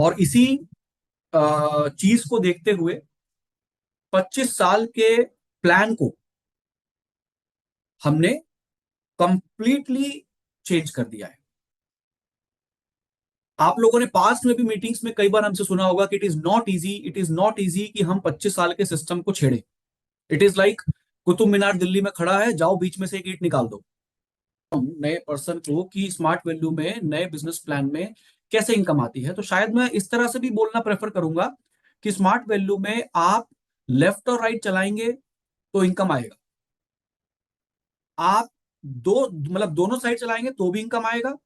और इसी चीज को देखते हुए 25 साल के प्लान को हमने कंप्लीटली चेंज कर दिया है। आप लोगों ने पास्ट में भी मीटिंग्स में कई बार हमसे सुना होगा कि इट इज नॉट इजी कि हम 25 साल के सिस्टम को छेड़े। It is like Qutub Minar Delhi में खड़ा है, जाओ बीच में से एक ईंट निकाल दो। नए पर्सन को कि स्मार्ट वैल्यू में, नए बिजनेस प्लान में कैसे इनकम आती है, तो शायद मैं इस तरह से भी बोलना प्रेफर करूंगा कि स्मार्ट वैल्यू में आप लेफ्ट और राइट चलाएंगे तो इनकम आएगा। आप दोनों साइड चलाएंगे तो भी इनकम आएगा,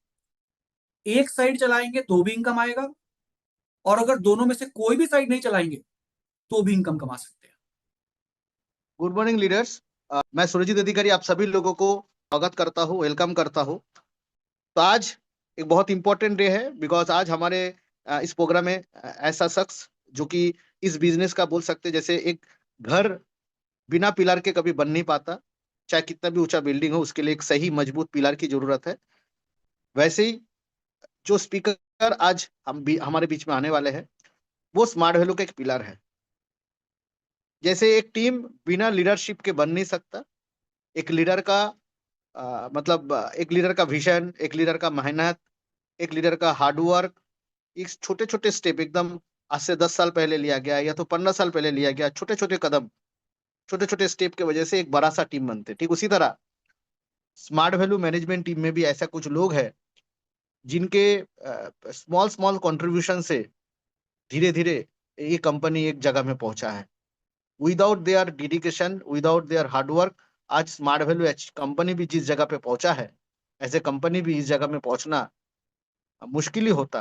एक साइड चलाएंगे तो भी इनकम आएगा, और अगर दोनों में से कोई भी साइड नहीं चलाएंगे तो भी इनकम कमा सकते हैं। Good morning leaders. मैं सुरजीत अधिकारी आप सभी लोगों को स्वागत करता हूँ, वेलकम करता हूँ। तो आज एक बहुत इंपॉर्टेंट डे है, बिकॉज आज हमारे इस प्रोग्राम में ऐसा शख्स जो कि इस बिजनेस का बोल सकते जैसे एक घर बिना पिलर के कभी बन नहीं पाता। चाहे कितना भी ऊंचा बिल्डिंग हो, उसके लिए एक सही मजबूत पिलर की जरूरत है। वैसे ही जो स्पीकर आज हमारे बीच में आने वाले हैं, वो स्मार्ट वैल्यू का एक पिलर है। जैसे एक टीम बिना लीडरशिप के बन नहीं सकता। एक लीडर का एक लीडर का विजन, एक लीडर का मेहनत, एक लीडर का हार्डवर्क, इस छोटे छोटे स्टेप एकदम आज से 10 साल पहले लिया गया या तो 15 साल पहले लिया गया, छोटे छोटे कदम, छोटे छोटे स्टेप की वजह से एक बड़ा सा टीम बनते। ठीक उसी तरह स्मार्ट वैल्यू मैनेजमेंट टीम में भी ऐसा कुछ लोग हैं जिनके स्मॉल स्मॉल कंट्रीब्यूशन से धीरे धीरे ये कंपनी एक जगह में पहुंचा है। Without their dedication, without their hard work, आज स्मार्ट वैल्यू कंपनी भी जिस जगह पे पहुंचा है, ऐसे कंपनी भी इस जगह में पहुंचना मुश्किल ही होता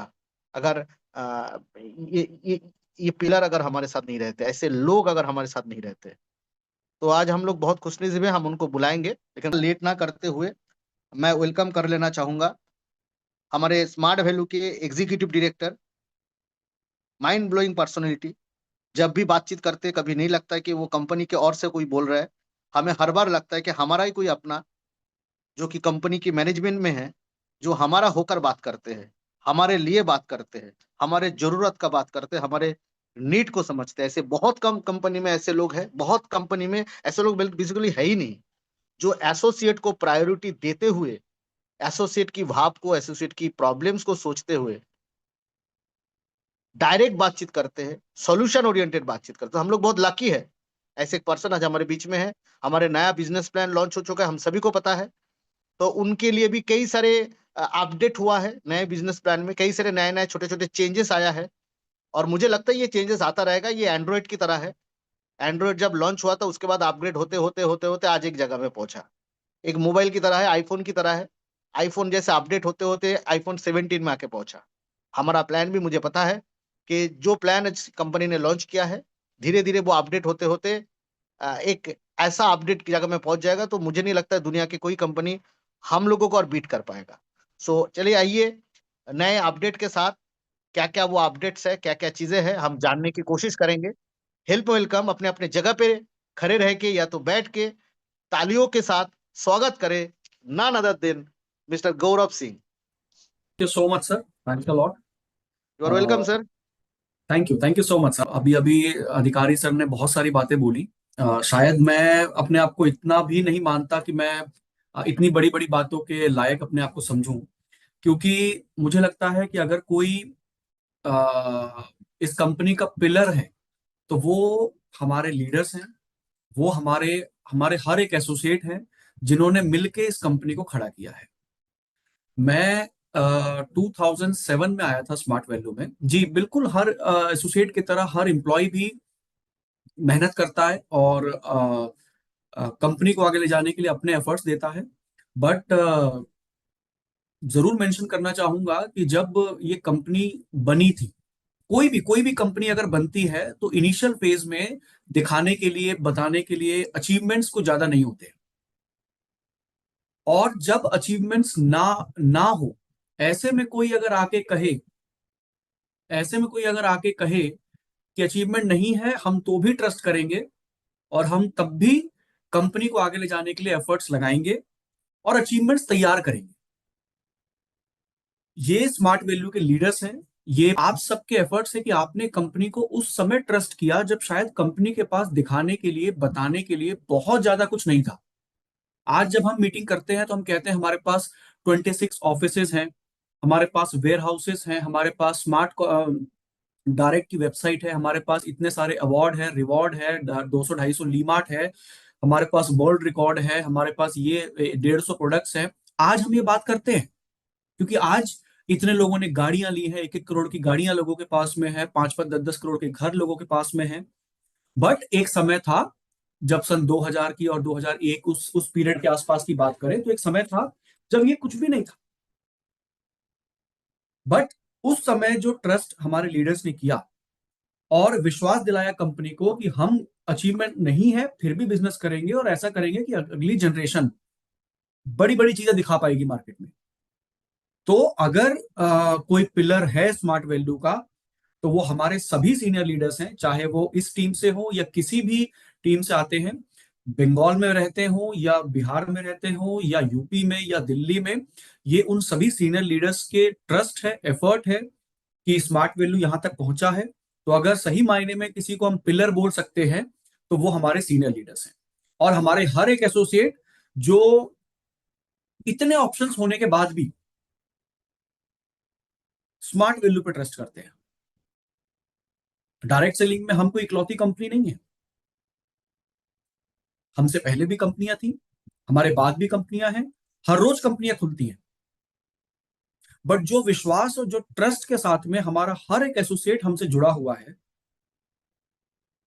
अगर ये पिलर अगर हमारे साथ नहीं रहते, ऐसे लोग अगर हमारे साथ नहीं रहते। तो आज हम लोग बहुत खुशनसीब हैं, हम उनको बुलाएंगे। लेकिन लेट ना करते हुए मैं वेलकम कर लेना चाहूंगा हमारे स्मार्ट वैल्यू के executive director, mind blowing personality. जब भी बातचीत करते कभी नहीं लगता है कि वो कंपनी के और से कोई बोल रहा है। हमें हर बार लगता है कि हमारा ही कोई अपना जो कि कंपनी की मैनेजमेंट में है, जो हमारा होकर बात करते हैं, हमारे लिए बात करते हैं, हमारे जरूरत का बात करते हैं, हमारे नीड को समझते हैं। ऐसे बहुत कम कंपनी में ऐसे लोग हैं, बहुत कंपनी में ऐसे लोग बेसिकली है ही नहीं, जो एसोसिएट को प्रायोरिटी देते हुए, एसोसिएट की भाव को, एसोसिएट की प्रॉब्लम्स को सोचते हुए डायरेक्ट बातचीत करते हैं, सॉल्यूशन ओरिएंटेड बातचीत करते हैं। हम लोग बहुत लकी है, ऐसे एक पर्सन आज हमारे बीच में है। हमारे नया बिजनेस प्लान लॉन्च हो चुका है, हम सभी को पता है। तो उनके लिए भी कई सारे अपडेट हुआ है नए बिजनेस प्लान में, कई सारे नए नए छोटे छोटे चेंजेस आया है। और मुझे लगता है ये चेंजेस आता रहेगा। ये एंड्रॉइड की तरह है। एंड्रॉइड जब लॉन्च हुआ था उसके बाद अपग्रेड होते होते होते होते आज एक जगह में पहुंचा। एक मोबाइल की तरह है, आईफोन की तरह है। आईफोन जैसे अपडेट होते होते आईफोन 17 में आके पहुंचा। हमारा प्लान भी मुझे पता है कि जो प्लान कंपनी ने लॉन्च किया है, धीरे धीरे वो अपडेट होते होते एक ऐसा अपडेट की जगह में पहुंच जाएगा। तो मुझे नहीं लगता है दुनिया की कोई कंपनी हम लोगों को और बीट कर पाएगा। सो चलिए आइए, नए अपडेट के साथ क्या क्या वो अपडेट्स है, क्या क्या चीजें हैं, हम जानने की कोशिश करेंगे। हेल्प वेलकम, अपने अपने जगह पे खड़े रह के या तो बैठ के तालियों के साथ स्वागत करें none other than mister Gaurav Singh. Thank you so much sir, thanks a lot. You are welcome sir. Thank you so much sir. अभी अभी अधिकारी सर ने बहुत सारी बातें बोली। शायद मैं अपने आप को इतना भी नहीं मानता कि मैं इतनी बड़ी बड़ी बातों के लायक अपने आप को समझूं, क्योंकि मुझे लगता है कि अगर कोई इस कंपनी का पिलर है तो वो हमारे लीडर्स हैं, वो हमारे हमारे हर एक एसोसिएट हैं जिन्होंने मिलके इस कंपनी को खड़ा किया है। मैं 2007 में आया था स्मार्ट वैल्यू में। जी बिल्कुल, हर एसोसिएट की तरह हर एम्प्लॉय भी मेहनत करता है और कंपनी को आगे ले जाने के लिए अपने एफर्ट्स देता है। बट जरूर मेंशन करना चाहूंगा कि जब ये कंपनी बनी थी, कोई भी कंपनी अगर बनती है तो इनिशियल फेज में दिखाने के लिए, बताने के लिए अचीवमेंट्स को ज्यादा नहीं होते। और जब अचीवमेंट्स ना ना हो, ऐसे में कोई अगर आके कहे ऐसे में कोई अगर आके कहे कि अचीवमेंट नहीं है, हम तो भी ट्रस्ट करेंगे और हम तब भी कंपनी को आगे ले जाने के लिए एफर्ट्स लगाएंगे और अचीवमेंट्स तैयार करेंगे। ये स्मार्ट वैल्यू के लीडर्स हैं ये आप सबके एफर्ट्स है कि आपने कंपनी को उस समय ट्रस्ट किया जब शायद कंपनी के पास दिखाने के लिए, बताने के लिए बहुत ज्यादा कुछ नहीं था। आज जब हम मीटिंग करते हैं तो हम कहते हैं हमारे पास 26 ऑफिसेज हैं, हमारे पास वेयर हाउसेस हैं, हमारे पास स्मार्ट डायरेक्ट की वेबसाइट है, हमारे पास इतने सारे अवार्ड है, रिवॉर्ड है, 200-250 लीमार्ट है, हमारे पास वर्ल्ड रिकॉर्ड है, हमारे पास ये 150 प्रोडक्ट्स हैं। आज हम ये बात करते हैं क्योंकि आज इतने लोगों ने गाड़ियां ली हैं, 1-1 करोड़ की गाड़ियां लोगों के पास में है, 5-5, 10-10 करोड़ के घर लोगों के पास में है। बट एक समय था, जब सन 2000 की और 2001 उस पीरियड के आसपास की बात करें तो एक समय था जब ये कुछ भी नहीं था। बट उस समय जो ट्रस्ट हमारे लीडर्स ने किया और विश्वास दिलाया कंपनी को कि हम अचीवमेंट नहीं है फिर भी बिजनेस करेंगे और ऐसा करेंगे कि अगली जनरेशन बड़ी बड़ी चीजें दिखा पाएगी मार्केट में। तो अगर कोई पिलर है स्मार्ट वैल्यू का तो वो हमारे सभी सीनियर लीडर्स हैं, चाहे वो इस टीम से हो या किसी भी टीम से आते हैं, बंगाल में रहते हो या बिहार में रहते हो या यूपी में या दिल्ली में। ये उन सभी सीनियर लीडर्स के ट्रस्ट है, एफर्ट है कि स्मार्ट वैल्यू यहां तक पहुंचा है। तो अगर सही मायने में किसी को हम पिलर बोल सकते हैं तो वो हमारे सीनियर लीडर्स हैं। और हमारे हर एक एसोसिएट जो इतने ऑप्शंस होने के बाद भी स्मार्ट वैल्यू पे ट्रस्ट करते हैं। डायरेक्ट सेलिंग में हम कोई इकलौती कंपनी नहीं है, हमसे पहले भी कंपनियां थी, हमारे बाद भी कंपनियां हैं, हर रोज कंपनियां खुलती हैं। बट जो विश्वास और जो ट्रस्ट के साथ में हमारा हर एक एसोसिएट हमसे जुड़ा हुआ है,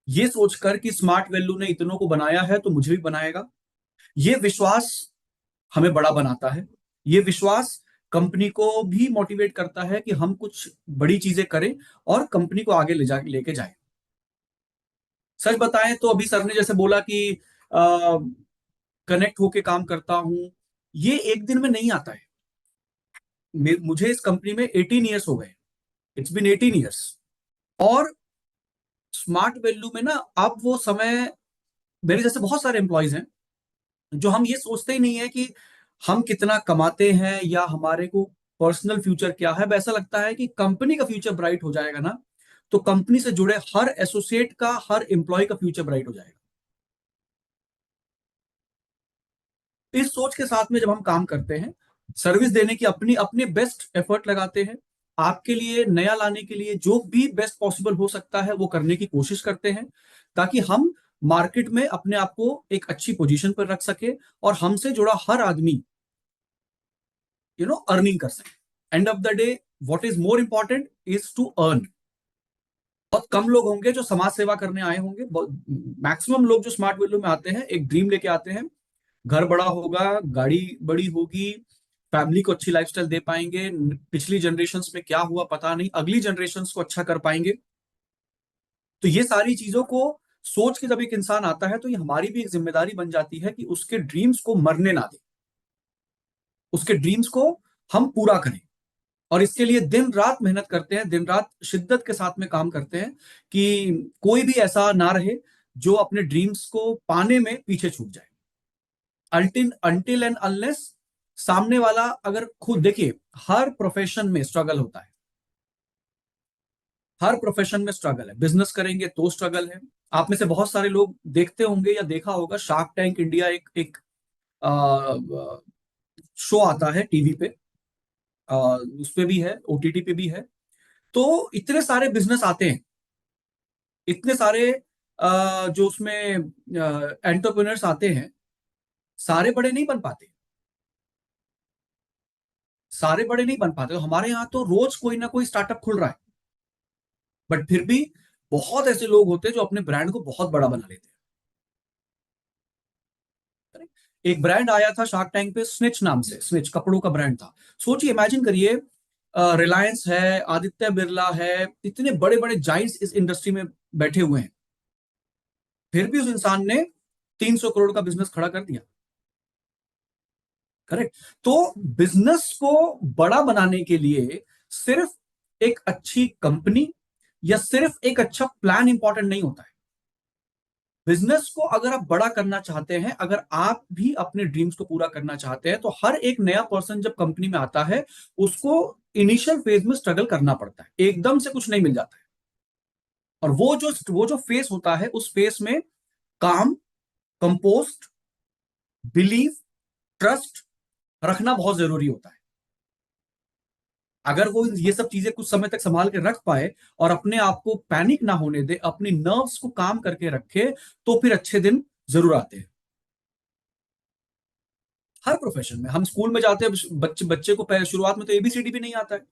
ये सोचकर कि स्मार्ट वैल्यू ने इतनों को बनाया है तो मुझे भी बनाएगा, ये विश्वास हमें बड़ा बनाता है। ये विश्वास कंपनी को भी मोटिवेट करता है कि हम कुछ बड़ी चीजें करें और कंपनी को आगे लेके जाए। सच बताएं तो अभी सर ने जैसे बोला कि कनेक्ट होके काम करता हूं, ये एक दिन में नहीं आता है। मुझे इस कंपनी में 18 ईयर्स हो गए, इट्स बिन 18 ईयर्स। और स्मार्ट वैल्यू में ना अब वो समय, मेरे जैसे बहुत सारे एम्प्लॉयज हैं जो हम ये सोचते ही नहीं है कि हम कितना कमाते हैं या हमारे को पर्सनल फ्यूचर क्या है। वैसा लगता है कि कंपनी का फ्यूचर ब्राइट हो जाएगा ना तो कंपनी से जुड़े हर एसोसिएट का, हर एम्प्लॉय का फ्यूचर ब्राइट हो जाएगा। इस सोच के साथ में जब हम काम करते हैं, सर्विस देने की अपनी अपने बेस्ट एफर्ट लगाते हैं, आपके लिए नया लाने के लिए जो भी बेस्ट पॉसिबल हो सकता है वो करने की कोशिश करते हैं, ताकि हम मार्केट में अपने आप को एक अच्छी पोजीशन पर रख सके और हमसे जुड़ा हर आदमी अर्निंग कर सके। End of the day what is more important is to earn. बहुत कम लोग होंगे जो समाज सेवा करने आए होंगे, मैक्सिमम लोग जो स्मार्ट वैल्यू में आते हैं एक ड्रीम लेके आते हैं, घर बड़ा होगा, गाड़ी बड़ी होगी, फैमिली को अच्छी लाइफस्टाइल दे पाएंगे, पिछली जनरेशन्स में क्या हुआ पता नहीं, अगली जनरेशन्स को अच्छा कर पाएंगे। तो ये सारी चीजों को सोच के जब एक इंसान आता है तो ये हमारी भी एक जिम्मेदारी बन जाती है कि उसके ड्रीम्स को मरने ना दे, उसके ड्रीम्स को हम पूरा करें। और इसके लिए दिन रात मेहनत करते हैं, दिन रात शिद्दत के साथ में काम करते हैं कि कोई भी ऐसा ना रहे जो अपने ड्रीम्स को पाने में पीछे छूट जाए। अल्टिल एंड अनलेस सामने वाला, अगर खुद देखिए, हर प्रोफेशन में स्ट्रगल होता है, हर प्रोफेशन में स्ट्रगल है। बिजनेस करेंगे तो स्ट्रगल है। आप में से बहुत सारे लोग देखते होंगे या देखा होगा, शार्क टैंक इंडिया एक एक शो आता है टीवी पे, उस पे भी है, ओटीटी पे भी है। तो इतने सारे बिजनेस आते हैं, इतने सारे जो उसमें एंटरप्रेन्योर्स आते हैं, सारे बड़े नहीं बन पाते, सारे बड़े नहीं बन पाते। तो हमारे यहाँ तो रोज कोई ना कोई स्टार्टअप खुल रहा है, बट फिर भी बहुत ऐसे लोग होते हैं जो अपने ब्रांड को बहुत बड़ा बना लेते हैं। एक ब्रांड आया था शार्क टैंक पे, स्निच नाम से, स्निच कपड़ों का ब्रांड था। सोचिए, इमेजिन करिए, रिलायंस है, आदित्य बिरला है, इतने बड़े बड़े जाइंट्स इस इंडस्ट्री में बैठे हुए हैं, फिर भी उस इंसान ने 300 करोड़ का बिजनेस खड़ा कर दिया। करेक्ट। तो बिजनेस को बड़ा बनाने के लिए सिर्फ एक अच्छी कंपनी या सिर्फ एक अच्छा प्लान इंपॉर्टेंट नहीं होता है। बिजनेस को अगर आप बड़ा करना चाहते हैं, अगर आप भी अपने ड्रीम्स को पूरा करना चाहते हैं, तो हर एक नया पर्सन जब कंपनी में आता है, उसको इनिशियल फेज में स्ट्रगल करना पड़ता है, एकदम से कुछ नहीं मिल जाता है। और वो जो फेस होता है, उस फेस में काम, कंपोस्ट, बिलीव, ट्रस्ट रखना बहुत जरूरी होता है। अगर वो ये सब चीजें कुछ समय तक संभाल के रख पाए और अपने आप को पैनिक ना होने दे, अपनी नर्व्स को काम करके रखे, तो फिर अच्छे दिन जरूर आते हैं। हर प्रोफेशन में, हम स्कूल में जाते हैं, बच्चे बच्चे को शुरुआत में तो एबीसीडी भी नहीं आता है,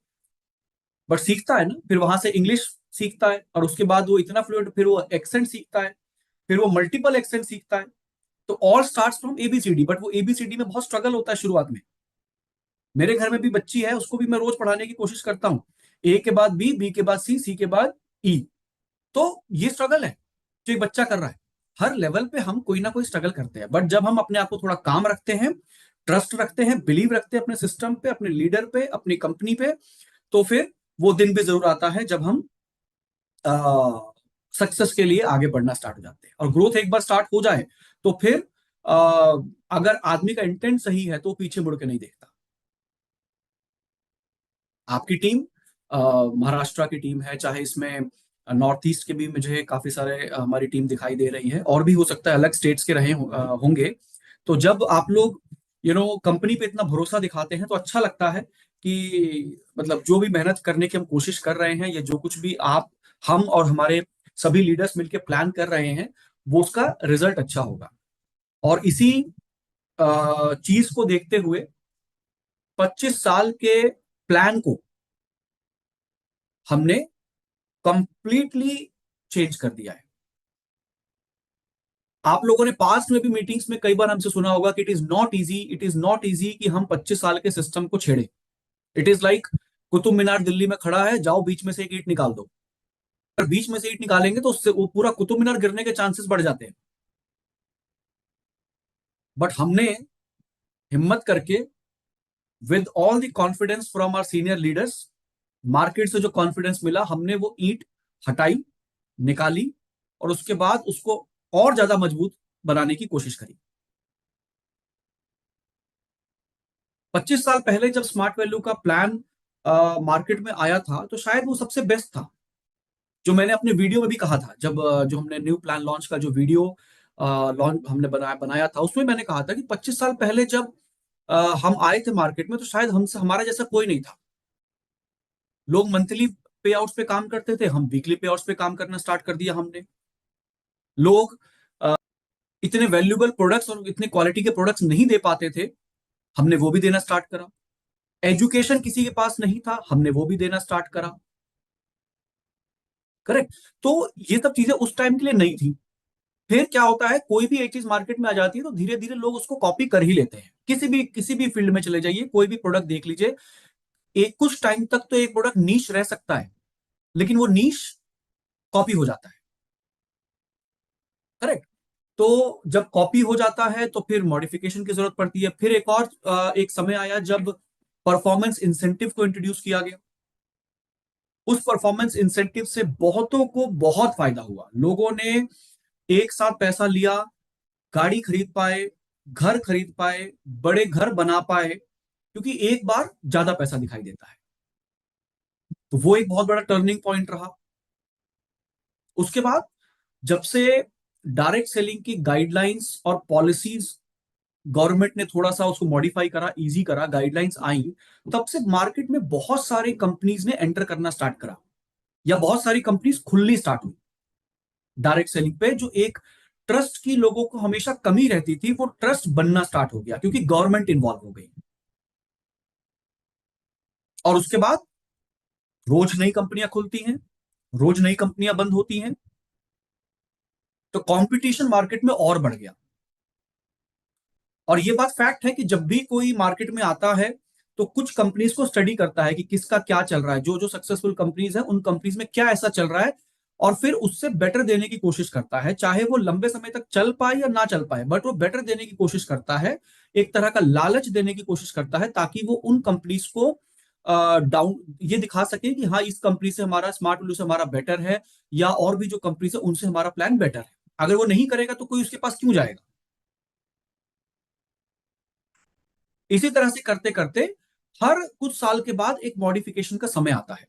बट सीखता है ना, फिर वहां से इंग्लिश सीखता है, और उसके बाद वो इतना फ्लुएंट, फिर वो एक्सेंट सीखता है, फिर वो मल्टीपल एक्सेंट सीखता है। तो all starts from ABCD, but वो एबीसीडी में बहुत स्ट्रगल होता है शुरुआत में। मेरे घर में भी बच्ची है, उसको भी मैं रोज पढ़ाने की कोशिश करता हूँ। ए के बाद बी, बी के बाद सी, सी के बाद ई। तो ये स्ट्रगल है जो एक बच्चा कर रहा है। हर लेवल पे हम कोई ना कोई स्ट्रगल करते हैं, बट जब हम अपने आप को थोड़ा काम रखते हैं, ट्रस्ट रखते हैं, बिलीव रखते हैं अपने सिस्टम पे, अपने लीडर पे, अपनी कंपनी पे, तो फिर वो दिन भी जरूर आता है जब हम सक्सेस के लिए आगे बढ़ना स्टार्ट हो जाते हैं। और ग्रोथ एक बार स्टार्ट हो जाए, तो फिर आ, अगर आदमी का इंटेंट सही है, तो वो पीछे मुड़ के नहीं देखता। आपकी टीम महाराष्ट्र की टीम है, चाहे इसमें नॉर्थ ईस्ट के भी मुझे काफी सारे हमारी टीम दिखाई दे रही है, और भी हो सकता है अलग स्टेट्स के होंगे। तो जब आप लोग कंपनी पे इतना भरोसा दिखाते हैं, तो अच्छा लगता है कि मतलब जो भी मेहनत करने की हम कोशिश कर रहे हैं, या जो कुछ भी हम और हमारे सभी लीडर्स मिलकर प्लान कर रहे हैं, वो उसका रिजल्ट अच्छा होगा। और इसी चीज को देखते हुए 25 साल के प्लान को हमने कंप्लीटली चेंज कर दिया है। आप लोगों ने पास्ट में भी मीटिंग्स में कई बार हमसे सुना होगा कि इट इज नॉट इजी कि हम 25 साल के सिस्टम को छेड़े। It is like Qutub Minar Delhi में खड़ा है, जाओ बीच में से एक ईंट निकाल दो। अगर बीच में से ईंट निकालेंगे तो उससे वो पूरा कुतुब मीनार गिरने के चांसेस बढ़ जाते हैं। बट हमने हिम्मत करके, with all the confidence from our senior leaders, market से जो कॉन्फिडेंस मिला, हमने वो ईंट हटाई, निकाली, और उसके बाद उसको और ज्यादा मजबूत बनाने की कोशिश करी। 25 साल पहले जब स्मार्ट वैल्यू का प्लान मार्केट में आया था, तो शायद वो सबसे बेस्ट था। जो मैंने अपने वीडियो में भी कहा था, जब जो हमने न्यू प्लान लॉन्च का जो वीडियो लॉन्च हमने बनाया बनाया था, उसमें मैंने कहा था कि 25 साल पहले जब हम आए थे मार्केट में, तो शायद हमसे हमारा जैसा कोई नहीं था। लोग मंथली पे आउट्स पे काम करते थे, हम वीकली पे आउट्स पे काम करना स्टार्ट कर दिया हमने। लोग इतने वैल्यूएबल प्रोडक्ट्स और इतने क्वालिटी के प्रोडक्ट्स नहीं दे पाते थे, हमने वो भी देना स्टार्ट करा। एजुकेशन किसी के पास नहीं था, हमने वो भी देना स्टार्ट करा। करेक्ट। तो ये सब चीजें उस टाइम के लिए नहीं थी। फिर क्या होता है, कोई भी एक चीज मार्केट में आ जाती है, तो धीरे धीरे लोग उसको कॉपी कर ही लेते हैं। किसी भी फील्ड में चले जाइए, कोई भी प्रोडक्ट देख लीजिए, एक कुछ टाइम तक तो एक प्रोडक्ट नीश रह सकता है, लेकिन वो नीश कॉपी हो जाता है। करेक्ट। तो जब कॉपी हो जाता है, तो फिर मॉडिफिकेशन की जरूरत पड़ती है। फिर एक समय आया जब परफॉर्मेंस इंसेंटिव को इंट्रोड्यूस किया गया। उस परफॉर्मेंस इंसेंटिव से बहुतों को बहुत फायदा हुआ। लोगों ने एक साथ पैसा लिया, गाड़ी खरीद पाए, घर खरीद पाए, बड़े घर बना पाए, क्योंकि एक बार ज्यादा पैसा दिखाई देता है। तो वो एक बहुत बड़ा टर्निंग पॉइंट रहा। उसके बाद जब से डायरेक्ट सेलिंग की गाइडलाइंस और पॉलिसीज गवर्नमेंट ने थोड़ा सा उसको मॉडिफाई करा, इजी करा, गाइडलाइंस आई, तब से मार्केट में बहुत सारी कंपनीज ने एंटर करना स्टार्ट करा, या बहुत सारी कंपनीज खुलनी स्टार्ट हुई डायरेक्ट सेलिंग पे। जो एक ट्रस्ट की लोगों को हमेशा कमी रहती थी, वो ट्रस्ट बनना स्टार्ट हो गया, क्योंकि गवर्नमेंट इन्वॉल्व हो गई। और उसके बाद रोज नई कंपनियां खुलती हैं, रोज नई कंपनियां बंद होती हैं, तो कंपटीशन मार्केट में और बढ़ गया। और ये बात फैक्ट है कि जब भी कोई मार्केट में आता है, तो कुछ कंपनीज को स्टडी करता है कि किसका क्या चल रहा है, जो जो सक्सेसफुल कंपनीज है उन कंपनीज में क्या ऐसा चल रहा है, और फिर उससे बेटर देने की कोशिश करता है। चाहे वो लंबे समय तक चल पाए या ना चल पाए, बट वो बेटर देने की कोशिश करता है। एक तरह का लालच देने की कोशिश करता है, ताकि वो उन कंपनीज को डाउन ये दिखा सके कि हाँ, इस कंपनी से हमारा, स्मार्ट वैल्यू से हमारा बेटर है, या और भी जो कंपनीज है उनसे हमारा प्लान बेटर है। अगर वो नहीं करेगा तो कोई उसके पास क्यों जाएगा? इसी तरह से करते करते हर कुछ साल के बाद एक मॉडिफिकेशन का समय आता है,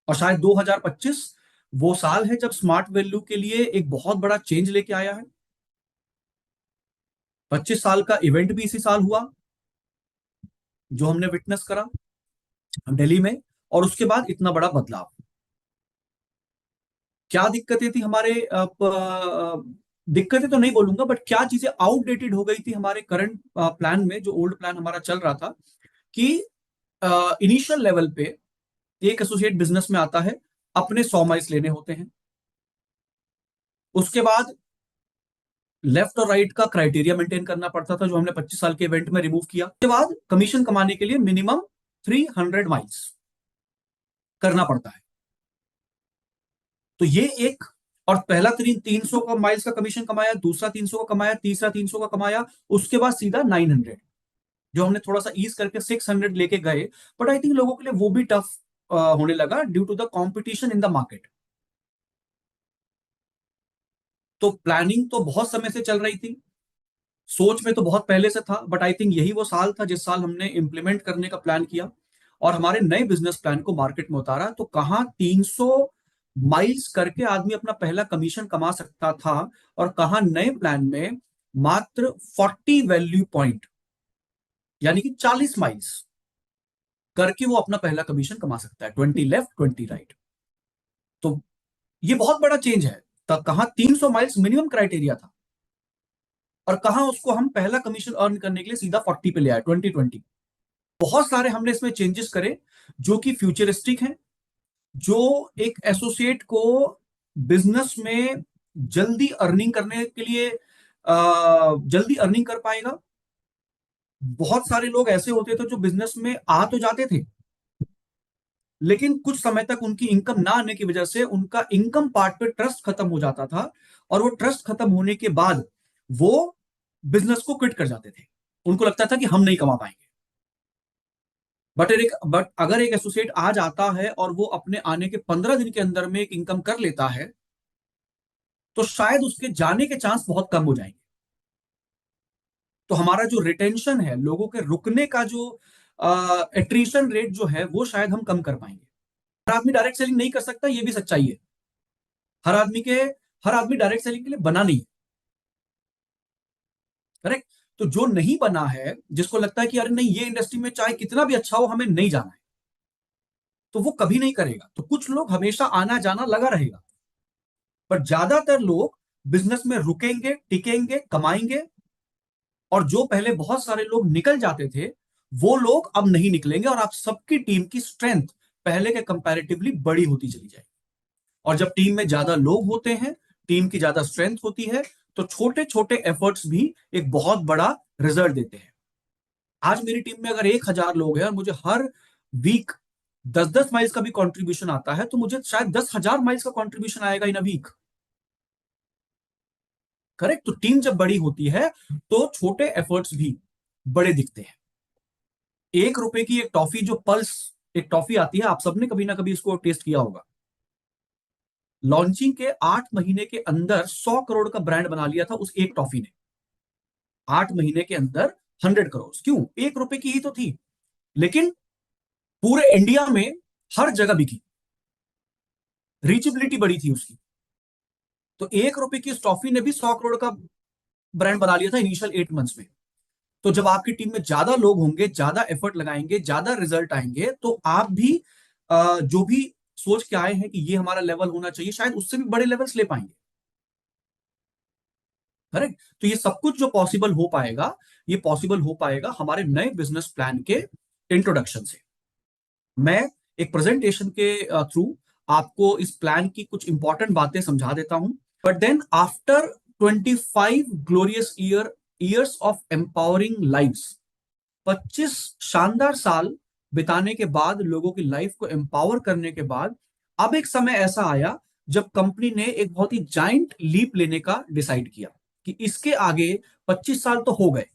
और शायद 2025 वो साल है जब स्मार्ट वैल्यू के लिए एक बहुत बड़ा चेंज लेके आया है। 25 साल का इवेंट भी इसी साल हुआ जो हमने विटनेस करा दिल्ली में, और उसके बाद इतना बड़ा बदलाव। क्या दिक्कतें थी हमारे दिक्कतें तो नहीं बोलूंगा, बट क्या चीजें आउटडेटेड हो गई थी हमारे करंट प्लान में, जो ओल्ड प्लान हमारा चल रहा था, कि इनिशियल लेवल पे एक एसोसिएट बिजनेस में आता है, अपने 100 माइल्स लेने होते हैं। उसके बाद लेफ्ट और राइट का क्राइटेरिया मेंटेन करना पड़ता था, जो हमने 25 साल के इवेंट में रिमूव किया। उसके बाद कमीशन कमाने के लिए मिनिमम 300 माइल्स करना पड़ता है। तो ये एक, और पहला 300 का माइल्स का कमीशन कमाया, दूसरा 300 का कमाया, तीसरा 300 का कमाया, उसके बाद सीधा 900, जो हमने थोड़ा सा ईज करके 600 लेके गए। बट आई थिंक लोगों के लिए वो भी टफ होने लगा due to the competition in the market. तो प्लानिंग तो बहुत समय से चल रही थी, सोच में तो बहुत पहले से था, बट आई थिंक यही वो साल था जिस साल हमने इंप्लीमेंट करने का प्लान किया और हमारे नए बिजनेस प्लान को मार्केट में उतारा। तो कहाँ 300 माइल्स करके आदमी अपना पहला कमीशन कमा सकता था, और कहाँ नए प्लान में मात्र 40 वैल्यू पॉइंट, यानी कि 40 माइल्स करके वो अपना पहला कमीशन कमा सकता है, 20 लेफ्ट 20 राइट। तो ये बहुत बड़ा चेंज है। तो कहाँ 300 माइल्स मिनिमम क्राइटेरिया था, और कहाँ उसको हम पहला कमीशन अर्न करने के लिए सीधा 40 पे ले आए, 2020। बहुत सारे हमने इसमें चेंजेस करे जो कि फ्यूचरिस्टिक हैं, जो एक एसोसिएट को बिजनेस में जल्दी अर्निंग करने के लिए जल्दी अर्निंग कर पाएगा। बहुत सारे लोग ऐसे होते थे जो बिजनेस में आ तो जाते थे, लेकिन कुछ समय तक उनकी इनकम ना आने की वजह से उनका इनकम पार्ट पे ट्रस्ट खत्म हो जाता था, और वो ट्रस्ट खत्म होने के बाद वो बिजनेस को क्विट कर जाते थे। उनको लगता था कि हम नहीं कमा पाएंगे। बट अगर एक एसोसिएट आ जाता है और वो अपने आने के 15 दिन के अंदर में एक इनकम कर लेता है, तो शायद उसके जाने के चांस बहुत कम हो जाएंगे। तो हमारा जो रिटेंशन है, लोगों के रुकने का जो एट्रीशन रेट जो है, वो शायद हम कम कर पाएंगे। हर आदमी डायरेक्ट सेलिंग नहीं कर सकता, ये भी सच्चाई है। हर आदमी के हर आदमी डायरेक्ट सेलिंग के लिए बना नहीं। करेक्ट। तो जो नहीं बना है, जिसको लगता है कि अरे नहीं, ये इंडस्ट्री में चाहे कितना भी अच्छा हो हमें नहीं जाना है, तो वो कभी नहीं करेगा। तो कुछ लोग हमेशा आना जाना लगा रहेगा, पर ज्यादातर लोग बिजनेस में रुकेंगे, टिकेंगे, कमाएंगे। और जो पहले बहुत सारे लोग निकल जाते थे, वो लोग अब नहीं निकलेंगे, और आप सबकी टीम की स्ट्रेंथ पहले के कंपैरेटिवली बड़ी होती चली जाएगी। और जब टीम में ज्यादा लोग होते हैं, टीम की ज्यादा स्ट्रेंथ होती है, तो छोटे छोटे एफर्ट्स भी एक बहुत बड़ा रिजल्ट देते हैं। आज मेरी टीम में अगर 1,000 लोग हैं और मुझे हर वीक 10-10 माइल्स का भी कंट्रीब्यूशन आता है, तो मुझे शायद 10,000 माइल्स का कंट्रीब्यूशन आएगा इन अ वीक। करेक्ट। तो टीम जब बड़ी होती है तो छोटे एफर्ट्स भी बड़े दिखते हैं। 1 रुपए की एक टॉफी, जो पल्स एक टॉफी आती है, आप सबने कभी ना कभी इसको टेस्ट किया होगा। लॉन्चिंग के 8 महीने के अंदर 100 करोड़ का ब्रांड बना लिया था उस एक टॉफी ने। 8 महीने के अंदर 100 करोड़, क्यों? 1 रुपए की ही तो थी, लेकिन पूरे इंडिया में हर जगह बिकी, रीचेबिलिटी बड़ी थी उसकी। तो 1 रुपए की इस टॉफी ने भी 100 करोड़ का ब्रांड बना लिया था इनिशियल 8 मंथ्स में। तो जब आपकी टीम में ज्यादा लोग होंगे, ज्यादा एफर्ट लगाएंगे, ज्यादा रिजल्ट आएंगे, तो आप भी जो भी सोच के आए हैं कि ये हमारा लेवल होना चाहिए, शायद उससे भी बड़े लेवल्स ले पाएंगे। करेक्ट। तो ये सब कुछ जो पॉसिबल हो पाएगा, ये पॉसिबल हो पाएगा हमारे नए बिजनेस प्लान के इंट्रोडक्शन से। मैं एक प्रेजेंटेशन के थ्रू आपको इस प्लान की कुछ इंपॉर्टेंट बातें समझा देता हूं। But then after 25 glorious years of empowering lives, 25 शानदार साल बिताने के बाद, लोगों की लाइफ को एम्पावर करने के बाद, अब एक समय ऐसा आया जब कंपनी ने एक बहुत ही जाइंट लीप लेने का डिसाइड किया कि इसके आगे 25 साल तो हो गए,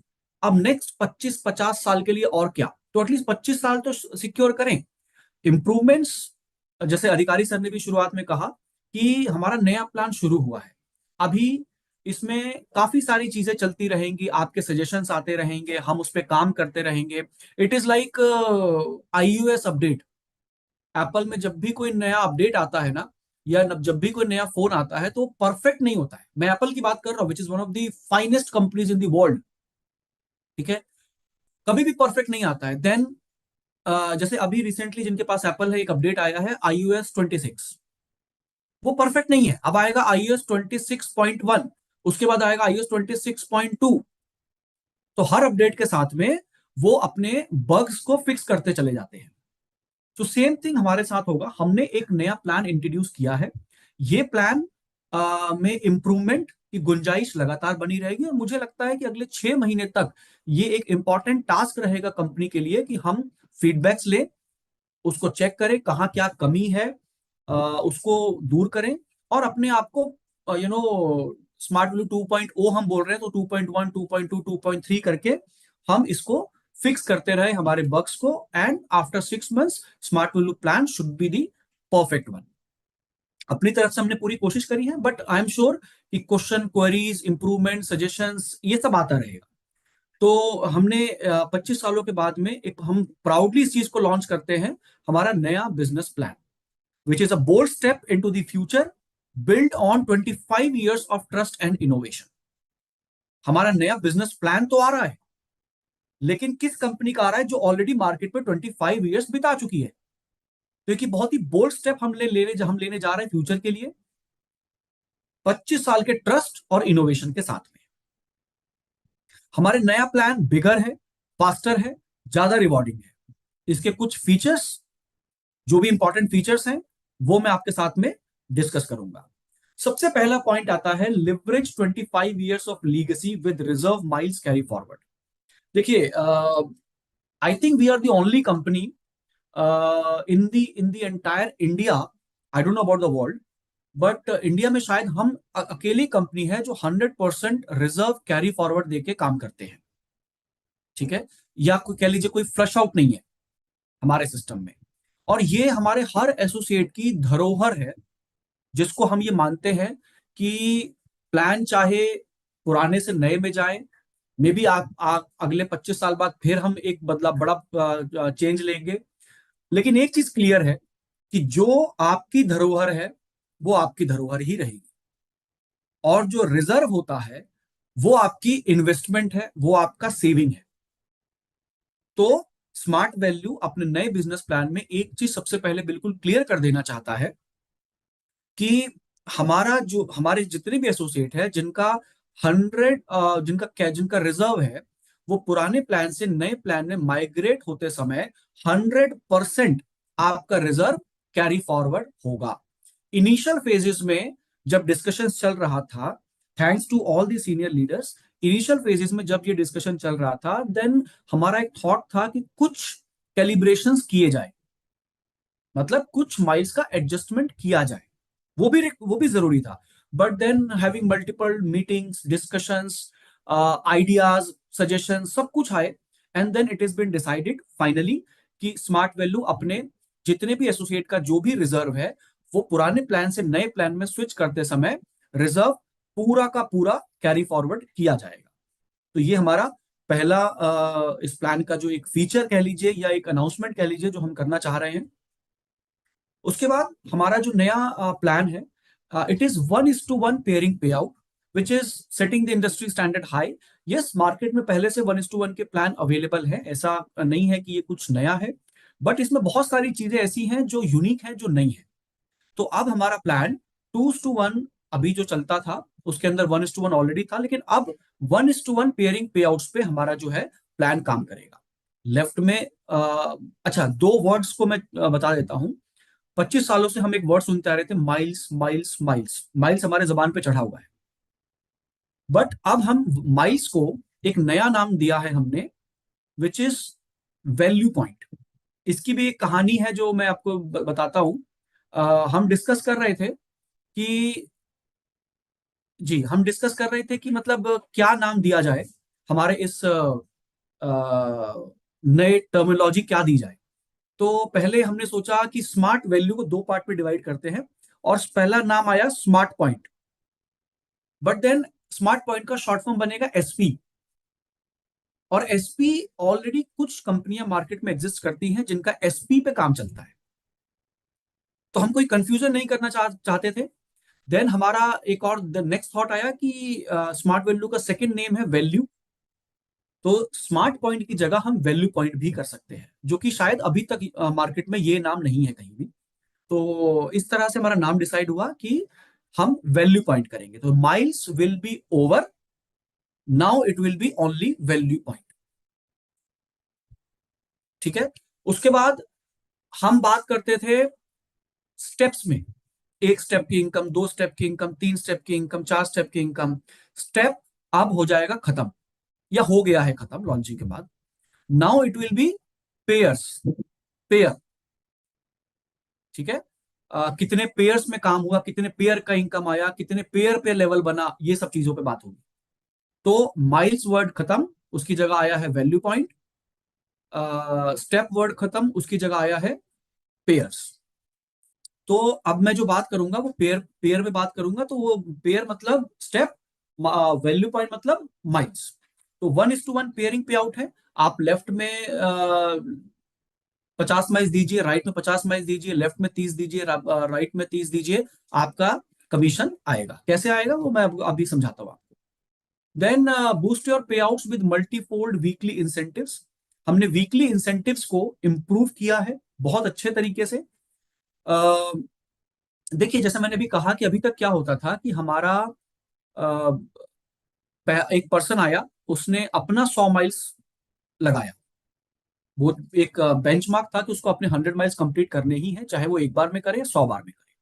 अब नेक्स्ट 25-50 साल के लिए और क्या, तो एटलीस्ट 25 साल तो सिक्योर करें। इंप्रूवमेंट्स, जैसे अधिकारी सर ने भी शुरुआत में कहा कि हमारा नया प्लान शुरू हुआ है, अभी इसमें काफी सारी चीजें चलती रहेंगी, आपके सजेशंस आते रहेंगे, हम उस पर काम करते रहेंगे। It is like iOS update. Apple में जब भी कोई नया अपडेट आता है ना, या जब भी कोई नया फोन आता है, तो परफेक्ट नहीं होता है। मैं एप्पल की बात कर रहा हूँ, which is one of the finest companies in the world. ठीक है, कभी भी परफेक्ट नहीं आता है। देन जैसे अभी रिसेंटली जिनके पास एप्पल है, एक अपडेट आया है iOS 26। वो परफेक्ट नहीं है। अब आएगा iOS 26.1, उसके बाद आएगा iOS 26.2। तो हर अपडेट के साथ में वो अपने बग्स को फिक्स करते चले जाते हैं। तो सेम थिंग हमारे साथ होगा। हमने एक नया प्लान इंट्रोड्यूस किया है। ये प्लान में इंप्रूवमेंट की गुंजाइश लगातार बनी रहेगी, और मुझे लगता है कि अगले 6 महीने तक ये एक इंपॉर्टेंट टास्क रहेगा कंपनी के लिए कि हम फीडबैक्स लें, उसको चेक करें कहाँ क्या कमी है, उसको दूर करें, और अपने आप को स्मार्ट वैल्यू 2.0 हम बोल रहे हैं, तो 2.1, 2.2, 2.3 करके हम इसको फिक्स करते रहे हमारे बग्स को। And after 6 months smart value plan should be the perfect one. अपनी तरफ से हमने पूरी कोशिश करी है, बट आई एम श्योर कि क्वेश्चन, क्वेरीज, इंप्रूवमेंट, सजेशंस, ये सब आता रहेगा। तो हमने 25 सालों के बाद में एक हम प्राउडली इस चीज को लॉन्च करते हैं, हमारा नया business plan, which is a bold step into the future built on 25 years of trust and innovation। हमारा नया बिजनेस प्लान तो आ रहा है, लेकिन किस कंपनी का आ रहा है जो ऑलरेडी मार्केट में 25 ईयर्स बिता चुकी है। तो एक बहुत ही बोल्ड स्टेप हम लेने जा रहे हैं फ्यूचर के लिए, 25 साल के ट्रस्ट और इनोवेशन के साथ में। हमारे नया प्लान बिगर है, फास्टर है, ज्यादा रिवॉर्डिंग है। इसके कुछ फीचर्स, जो भी इंपॉर्टेंट फीचर्स हैं, वो मैं आपके साथ में डिस्कस करूंगा। सबसे पहला पॉइंट आता है leverage 25 years of legacy with reserve miles carry forward. देखिए, I think we are the only company in the entire India, I don't know about the world, but India में शायद हम अकेली कंपनी है जो 100% रिजर्व कैरी फॉरवर्ड देके काम करते हैं। ठीक है, या कोई कह लीजिए कोई फ्लश आउट नहीं है हमारे सिस्टम में। और ये हमारे हर एसोसिएट की धरोहर है, जिसको हम ये मानते हैं कि प्लान चाहे पुराने से नए में जाए, मे बी आप अगले 25 साल बाद फिर हम एक बदला बड़ा चेंज लेंगे, लेकिन एक चीज क्लियर है कि जो आपकी धरोहर है वो आपकी धरोहर ही रहेगी। और जो रिजर्व होता है वो आपकी इन्वेस्टमेंट है, वो आपका सेविंग है। तो स्मार्ट वैल्यू अपने नए बिजनेस प्लान में एक चीज सबसे पहले बिल्कुल क्लियर कर देना चाहता है कि हमारे जितने भी एसोसिएट है जिनका 100 जिनका रिजर्व है, वो पुराने प्लान से नए प्लान में माइग्रेट होते समय 100% आपका रिजर्व कैरी फॉरवर्ड होगा। इनिशियल फेजेस में जब डिस्कशन चल रहा था, thanks to all the senior leaders, initial phases में जब ये डिस्कशन चल रहा था, देन हमारा एक थॉट था कि कुछ कैलिब्रेशंस किए जाए, मतलब कुछ माइल्स का एडजस्टमेंट किया जाए, वो भी जरूरी था। But then having multiple meetings, discussions, ideas, suggestion, सब कुछ आए, and then it is been decided finally कि स्मार्ट वैल्यू अपने जितने भी एसोसिएट का जो भी रिजर्व है, वो पुराने प्लान से नए प्लान में स्विच करते समय रिजर्व पूरा का पूरा कैरी फॉरवर्ड किया जाएगा। तो ये हमारा पहला इस प्लान का जो एक फीचर कह लीजिए या एक अनाउंसमेंट कह लीजिए जो हम करना चाह रहे हैं। उसके बाद हमारा जो नया प्लान है, इट इज 1:1 पेयरिंग पे out, which is setting the industry standard high. Yes, market में पहले से 1:1 के प्लान अवेलेबल है, ऐसा नहीं है कि ये कुछ नया है, बट इसमें बहुत सारी चीजें ऐसी हैं जो यूनिक है, जो नई है। तो अब हमारा प्लान 2:1 अभी जो चलता था उसके अंदर 1:1 ऑलरेडी था, लेकिन अब 1:1 पेयरिंग पे आउट्स पे हमारा जो है प्लान काम करेगा। लेफ्ट में अच्छा, दो वर्ड्स को मैं बता देता हूं। 25 सालों से हम एक वर्ड सुनते आ रहे थे, माइल्स माइल्स माइल्स। माइल्स हमारे जबान पे चढ़ा हुआ है, बट अब हम माइल्स को एक नया नाम दिया है हमने, विच इज वैल्यू पॉइंट। इसकी भी एक कहानी है जो मैं आपको बताता हूं। हम डिस्कस कर रहे थे कि हम डिस्कस कर रहे थे कि मतलब क्या नाम दिया जाए, हमारे इस नए टर्मिनोलॉजी क्या दी जाए। तो पहले हमने सोचा कि स्मार्ट वैल्यू को दो पार्ट में डिवाइड करते हैं, और पहला नाम आया smart point. But then smart point का शॉर्ट फॉर्म बनेगा एसपी। और एसपी ऑलरेडी कुछ कंपनियां मार्केट में एग्जिस्ट करती हैं जिनका एसपी पे काम चलता है, तो हम कोई कंफ्यूजन नहीं करना चाहते थे। देन हमारा एक और नेक्स्ट थॉट आया कि स्मार्ट वैल्यू का सेकंड नेम है वैल्यू, तो स्मार्ट पॉइंट की जगह हम वैल्यू पॉइंट भी कर सकते हैं, जो कि शायद अभी तक मार्केट में ये नाम नहीं है कहीं भी। तो इस तरह से हमारा नाम डिसाइड हुआ कि हम वैल्यू पॉइंट करेंगे, तो miles will be over, now it will be only value point. ठीक है। उसके बाद हम बात करते थे स्टेप्स में, एक स्टेप की इनकम, दो स्टेप की इनकम, तीन स्टेप की इनकम, चार स्टेप की इनकम। स्टेप अब हो जाएगा खत्म, या हो गया है खत्म लॉन्चिंग के बाद। Now it will be pairs, pair. ठीक है। कितने पेयर्स में काम हुआ, कितने पेयर का इनकम आया, कितने पेयर पे लेवल बना, ये सब चीजों पे बात होगी। तो माइल्स वर्ड खत्म, उसकी जगह आया है वैल्यू पॉइंट। स्टेप वर्ड खत्म, उसकी जगह आया है पेयर्स। तो अब मैं जो बात करूंगा वो पेयर पेयर में बात करूंगा, तो वो पेयर मतलब स्टेप, वैल्यू पॉइंट मतलब माइल्स। तो 1:1 पेयरिंग पे आउट है। आप लेफ्ट में 50 माइल्स दीजिए, राइट में 50 माइल्स दीजिए, लेफ्ट में 30 दीजिए, राइट में 30 दीजिए, आपका कमीशन आएगा। कैसे आएगा वो मैं अभी समझाता हूँ आपको। Then boost your payouts with multifold weekly incentives. हमने वीकली इंसेंटिव्स को इंप्रूव किया है बहुत अच्छे तरीके से। देखिए, जैसे मैंने भी कहा कि अभी तक क्या होता था कि हमारा अ, एक पर्सन आया, उसने अपना 100 माइल्स लगाया। वो एक बेंचमार्क था कि उसको अपने 100 माइल्स कंप्लीट करने ही है, चाहे वो एक बार में करे या 100 बार में करे।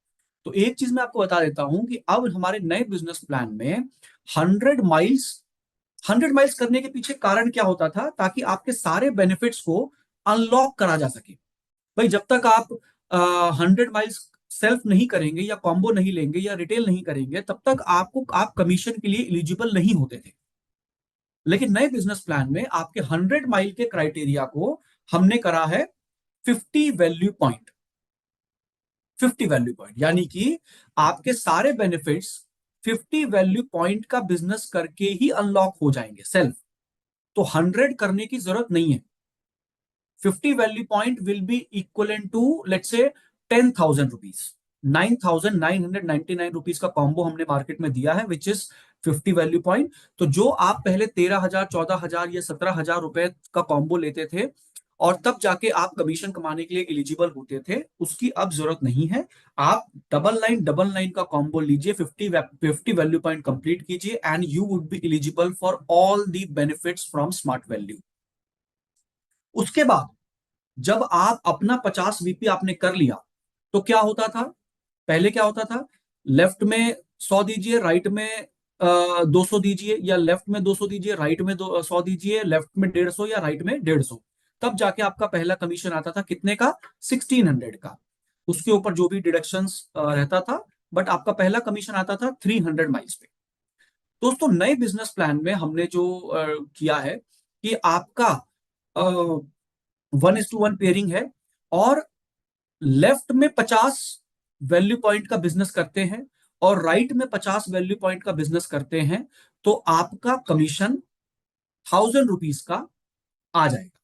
तो एक चीज मैं आपको बता देता हूं कि अब हमारे नए बिजनेस प्लान में 100 माइल्स, 100 माइल्स करने के पीछे कारण क्या होता था, ताकि आपके सारे बेनिफिट्स को अनलॉक करा जा सके। भाई जब तक आप 100 माइल्स सेल्फ नहीं करेंगे या कॉम्बो नहीं लेंगे या रिटेल नहीं करेंगे, तब तक आप कमीशन के लिए एलिजिबल नहीं होते थे। लेकिन नए बिजनेस प्लान में आपके 100 माइल के क्राइटेरिया को हमने करा है 50 वैल्यू पॉइंट। 50 वैल्यू पॉइंट यानी कि आपके सारे बेनिफिट्स 50 वैल्यू पॉइंट का बिजनेस करके ही अनलॉक हो जाएंगे सेल्फ। तो 100 करने की जरूरत नहीं है। 50 value point will be equal to let's say 10,000 rupees, 9,999 rupees का कॉम्बो हमने मार्केट में दिया है, विच इज 50 वैल्यू पॉइंट। तो जो आप पहले 13,000, 14,000 या 17,000 रुपए का कॉम्बो लेते थे और तब जाके आप कमीशन कमाने के लिए एलिजिबल होते थे, उसकी अब जरूरत नहीं है। आप 999 का कॉम्बो लीजिए, 50 वैल्यू पॉइंट कंप्लीट कीजिए, and you would be eligible for all the benefits from smart value. उसके बाद जब आप अपना 50 वीपी आपने कर लिया, तो क्या होता था, पहले क्या होता था, लेफ्ट में 100 दीजिए, राइट में 200 दीजिए, या लेफ्ट में 200 दीजिए, राइट में 100 दीजिए, लेफ्ट में 150 या राइट में 150। तब जाके आपका पहला कमीशन आता था कितने का, 1600 का। उसके ऊपर जो भी डिडक्शंस रहता था, बट आपका पहला कमीशन आता था 300 माइल्स पे। दोस्तों, नए बिजनेस प्लान में हमने जो किया है कि आपका 1:1 पेयरिंग है, और लेफ्ट में 50 वैल्यू पॉइंट का बिजनेस करते हैं और राइट में 50 वैल्यू पॉइंट का बिजनेस करते हैं, तो आपका कमीशन 1,000 रुपीज का आ जाएगा।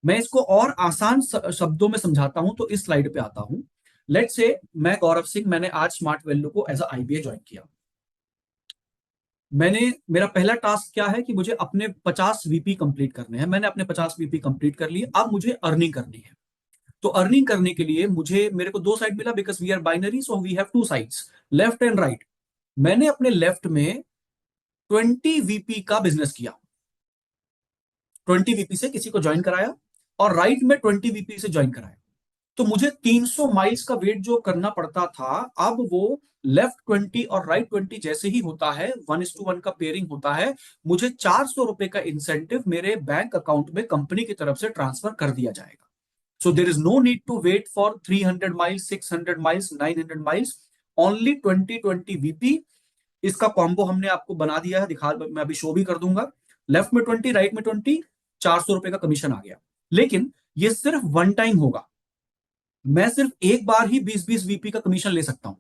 मैं इसको और आसान शब्दों में समझाता हूं, तो इस स्लाइड पे आता हूं। लेट से मैं गौरव सिंह, मैंने आज स्मार्ट वैल्यू को एज आईबीए ज्वाइन किया। मैंने, मेरा पहला टास्क क्या है कि मुझे अपने 50 वीपी कंप्लीट करने हैं। मैंने अपने 50 वीपी कंप्लीट कर लिए, अब मुझे अर्निंग करनी है। तो अर्निंग करने के लिए मेरे को दो साइड मिला, because we are binary, so we have two sides, left and right. मैंने अपने लेफ्ट में 20 वीपी का बिजनेस किया, 20 वीपी से किसी को ज्वाइन कराया, और राइट में 20 वीपी से ज्वाइन कराया। तो मुझे 300 माइल्स का वेट जो करना पड़ता था, अब वो लेफ्ट 20 और राइट 20 जैसे ही होता है, 1:1 का पेयरिंग होता है। मुझे 400 रुपए का इंसेंटिव मेरे बैंक अकाउंट में कंपनी की तरफ से ट्रांसफर कर दिया जाएगा। So there is no need to wait for 300 miles, 600 miles, 900 miles, only 20 VP। इसका कॉम्बो हमने आपको बना दिया है, दिखा, मैं अभी शो भी कर दूंगा। लेफ्ट में 20, राइट में 20, 400 रुपए का कमीशन आ गया। लेकिन ये सिर्फ वन टाइम होगा, मैं सिर्फ एक बार ही 20-20 वीपी का कमीशन ले सकता हूं।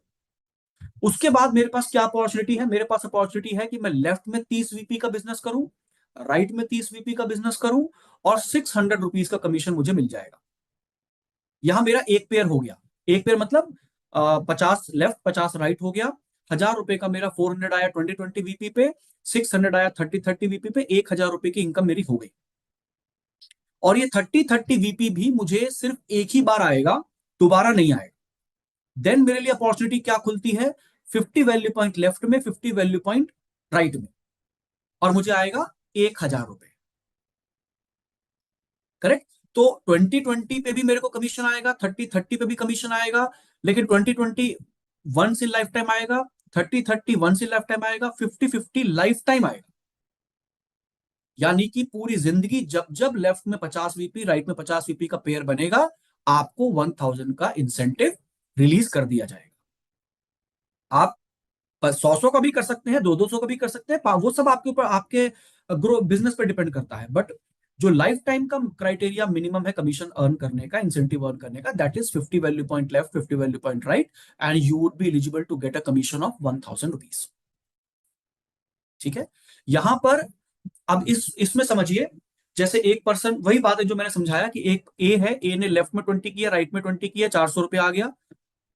उसके बाद मेरे पास क्या अपॉर्चुनिटी है? मेरे पास अपॉर्चुनिटी है कि मैं लेफ्ट में 30 वीपी का बिजनेस करूं, राइट में 30 वीपी का बिजनेस करूं, और 600 रुपीज का कमीशन मुझे मिल जाएगा। यहां मेरा एक पेयर हो गया। एक पेयर मतलब 50 लेफ्ट 50 राइट हो गया। 1000 रुपए का मेरा 400 आया 20-20 वीपी पे, 600 आया 30-30 वीपी पे, 1000 रुपए की इनकम मेरी हो गई। और ये 30-30 वीपी भी मुझे सिर्फ एक ही बार आएगा, दोबारा नहीं आएगा। देन मेरे लिए अपॉर्चुनिटी क्या खुलती है? 50 वैल्यू पॉइंट लेफ्ट में, 50 वैल्यू पॉइंट राइट में, और मुझे आएगा 1000 रुपए। करेक्ट? तो 2020 पे भी मेरे को कमीशन आएगा, 30-30 पे भी कमीशन आएगा, लेकिन 2020 वंस इन लाइफ टाइम आएगा, 30-30 वंस इन लाइफ टाइम आएगा, 50-50 लाइफ टाइम आएगा। यानी कि पूरी जिंदगी जब जब लेफ्ट में 50 वीपी, राइट में 50 वीपी का पेयर बनेगा, आपको 1000 का इंसेंटिव रिलीज कर दिया जाएगा। आप 100 का भी कर सकते हैं, 200 का भी कर सकते हैं, वो सब आपके ऊपर, आपके ग्रो बिजनेस पर डिपेंड करता है। बट जो लाइफ टाइम का क्राइटेरिया मिनिमम है कमीशन अर्न करने का, इंसेंटिव अर्न करने का, that is 50 value point left, 50 value point right, and you would be eligible to get a commission of 1000 rupees. ठीक है? यहां पर अब इसमें समझिए, जैसे एक पर्सन, वही बात है जो मैंने समझाया कि एक ए है, ए ने लेफ्ट में 20 किया, राइट में 20 किया, 400 रुपये आ गया।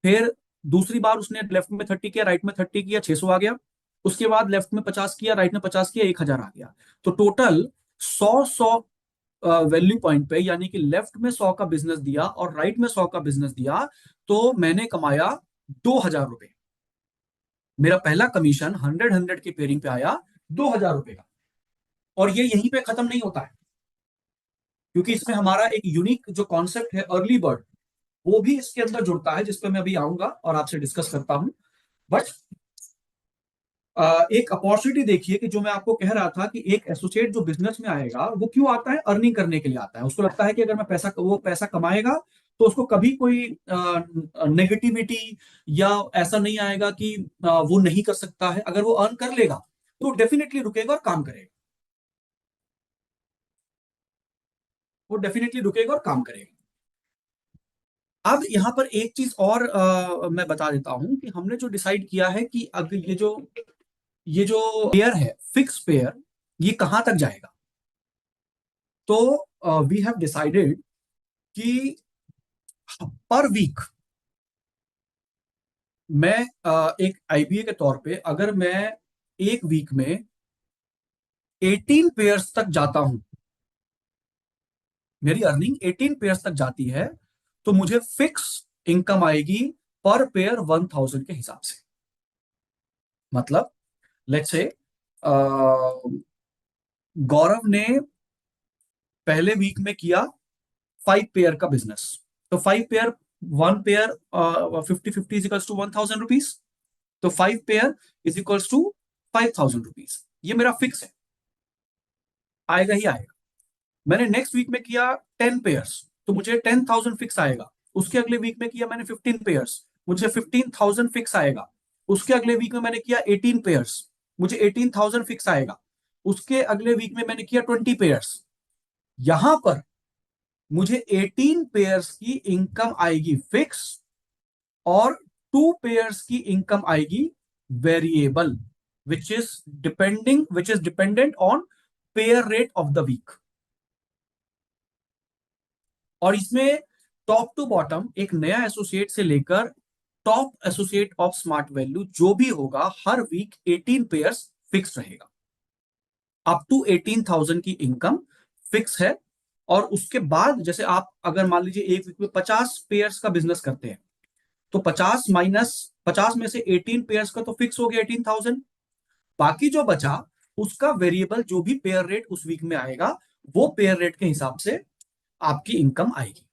फिर दूसरी बार उसने लेफ्ट में 30 किया, राइट में 30 किया, 600 आ गया। उसके बाद लेफ्ट में 50 किया, राइट में 50 किया, 1000 आ गया। तो टोटल 100 वैल्यू पॉइंट पे, यानी कि लेफ्ट में 100 का बिजनेस दिया और राइट में 100 का बिजनेस दिया, तो मैंने कमाया 2000 रुपए। मेरा पहला कमीशन 100-100 की पेयरिंग पे आया 2000 रुपए का। और ये यहीं पे खत्म नहीं होता है, क्योंकि इसमें हमारा एक यूनिक जो कॉन्सेप्ट है अर्ली बर्ड, वो भी इसके अंदर जुड़ता है, जिसपे मैं अभी आऊंगा और आपसे डिस्कस करता हूं। बट एक अपॉर्चुनिटी देखिए कि जो मैं आपको कह रहा था कि एक एसोसिएट जो बिजनेस में आएगा वो क्यों आता है? अर्निंग करने के लिए आता है। उसको लगता है कि अगर मैं पैसा, वो पैसा कमाएगा, तो उसको कभी कोई नेगेटिविटी या ऐसा नहीं आएगा कि वो नहीं कर सकता है। अगर वो अर्न कर लेगा तो डेफिनेटली रुकेगा और काम करेगा। वो डेफिनेटली रुकेगा और काम करेगा। अब यहां पर एक चीज और मैं बता देता हूं कि हमने जो डिसाइड किया है कि अगर ये जो पेयर है, फिक्स पेयर, ये कहां तक जाएगा। तो वी हैव डिसाइडेड कि पर वीक मैं एक आईबीए के तौर पे, अगर मैं एक वीक में 18 पेयर्स तक जाता हूं, मेरी अर्निंग 18 पेयर्स तक जाती है, तो मुझे फिक्स इनकम आएगी पर पेयर 1000 के हिसाब से। मतलब लेट्स से गौरव ने पहले वीक में किया 5 पेयर का बिजनेस, तो 5 pair, 1 pair 50-50 is equals to 1000 rupees, तो 5 pair is equals to 5000 rupees. ये मेरा फिक्स है, आएगा ही आएगा। मैंने नेक्स्ट वीक में किया 10 पेयर्स, तो मुझे 10,000 फिक्स आएगा। उसके अगले वीक में किया मैंने 15 पेयर्स, मुझे 15,000 फिक्स आएगा। उसके अगले वीक में मैंने किया 18 पेयर्स, मुझे 18,000 फिक्स आएगा। उसके अगले वीक में मैंने किया 20 पेयर्स। यहां पर मुझे 18 पेयर्स की इनकम आएगी फिक्स, और 2 पेयर्स की इनकम आएगी variable, which is dependent on pair rate of the week. और इसमें टॉप टू बॉटम एक नया एसोसिएट से लेकर top associate of smart value जो भी होगा, हर वीक 18 पेयर्स फिक्स रहेगा। अप टू 18,000 की इनकम फिक्स है। और उसके बाद जैसे आप अगर मान लीजिए एक वीक में 50 पेयर्स का बिजनेस करते हैं, तो 50 में से 18 पेयर्स का तो फिक्स हो गया 18,000। बाकी जो बचा, उसका वेरिएबल जो भी पेयर रेट उस वीक में आएगा, वो पेयर रेट के हिसाब से आपकी इनकम आएगी।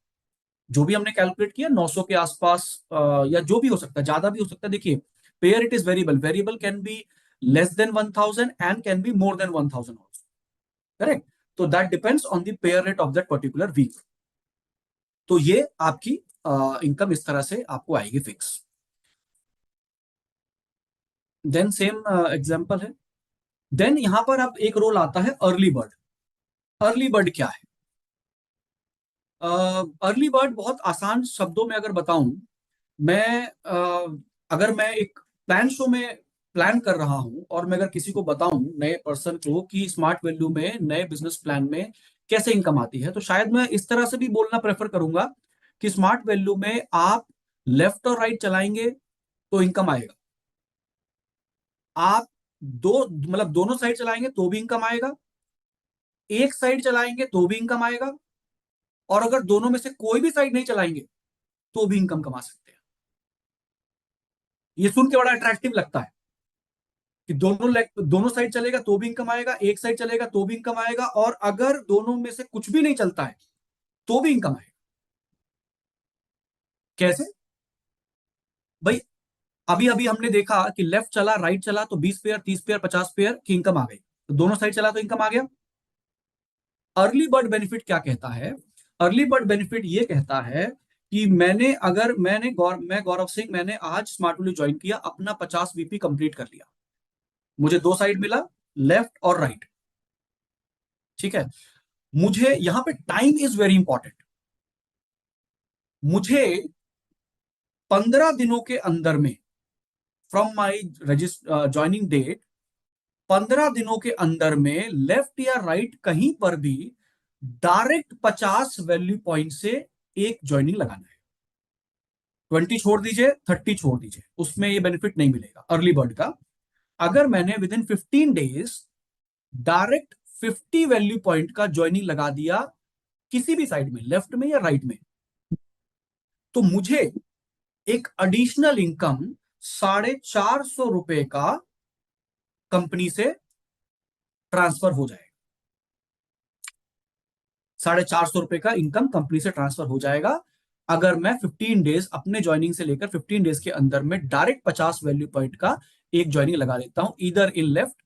जो भी हमने कैलकुलेट किया 900 के आसपास, या जो भी हो सकता है, ज्यादा भी हो सकता है। देखिए, pair it is variable, variable can be less than 1000 and can be more than 1000 also. Correct? तो that depends on the pair rate of that particular week. तो ये आपकी इनकम इस तरह से आपको आएगी फिक्स। देन सेम एग्जांपल है। देन यहां पर अब एक रोल आता है अर्ली बर्ड। अर्ली बर्ड क्या है? अर्ली बर्ड बहुत आसान शब्दों में अगर बताऊं, मैं अगर मैं एक प्लान शो में प्लान कर रहा हूं, और मैं अगर किसी को बताऊं, नए पर्सन को, कि स्मार्ट वैल्यू में, नए बिजनेस प्लान में कैसे इनकम आती है, तो शायद मैं इस तरह से भी बोलना प्रेफर करूंगा कि स्मार्ट वैल्यू में आप लेफ्ट और राइट चलाएंगे तो इनकम आएगा। आप दोनों साइड चलाएंगे तो भी इनकम आएगा, एक साइड चलाएंगे तो भी इनकम आएगा, और अगर दोनों में से कोई भी साइड नहीं चलाएंगे तो भी इनकम कमा सकते हैं। ये सुन के बड़ा अट्रैक्टिव लगता है कि दोनों साइड चलेगा तो भी इनकम आएगा, एक साइड चलेगा तो भी इनकम आएगा, और अगर दोनों में से कुछ भी नहीं चलता है तो भी इनकम आएगा। कैसे भाई? अभी अभी हमने देखा कि लेफ्ट चला, राइट चला, तो 20 पेयर, 30 पेयर, 50 पेयर की इनकम आ गई, तो दोनों साइड चला तो इनकम आ गया। अर्ली बर्ड बेनिफिट क्या कहता है? अर्ली बर्ड बेनिफिट ये कहता है कि मैं गौरव सिंह, मैंने आज स्मार्ट वैल्यू ज्वाइन किया, अपना 50 वीपी कंप्लीट कर लिया, मुझे दो साइड मिला, लेफ्ट और राइट। ठीक है, मुझे यहां पे टाइम इज वेरी इंपॉर्टेंट। मुझे 15 दिनों के अंदर में, फ्रॉम माई ज्वाइनिंग डेट, 15 दिनों के अंदर में लेफ्ट या राइट कहीं पर भी डायरेक्ट 50 वैल्यू पॉइंट से एक ज्वाइनिंग लगाना है। 20 छोड़ दीजिए, 30 छोड़ दीजिए, उसमें ये बेनिफिट नहीं मिलेगा अर्ली बर्ड का। अगर मैंने with in 15 days direct 50 value point का ज्वाइनिंग लगा दिया किसी भी साइड में, लेफ्ट में या राइट में, तो मुझे एक एडिशनल इनकम ₹450 का कंपनी से ट्रांसफर हो जाएगा। ₹450 का इनकम कंपनी से ट्रांसफर हो जाएगा अगर मैं 15 डेज, अपने ज्वाइनिंग से लेकर 15 डेज के अंदर में डायरेक्ट 50 वैल्यू पॉइंट का एक ज्वाइनिंग लगा देता हूं, इधर इन लेफ्ट।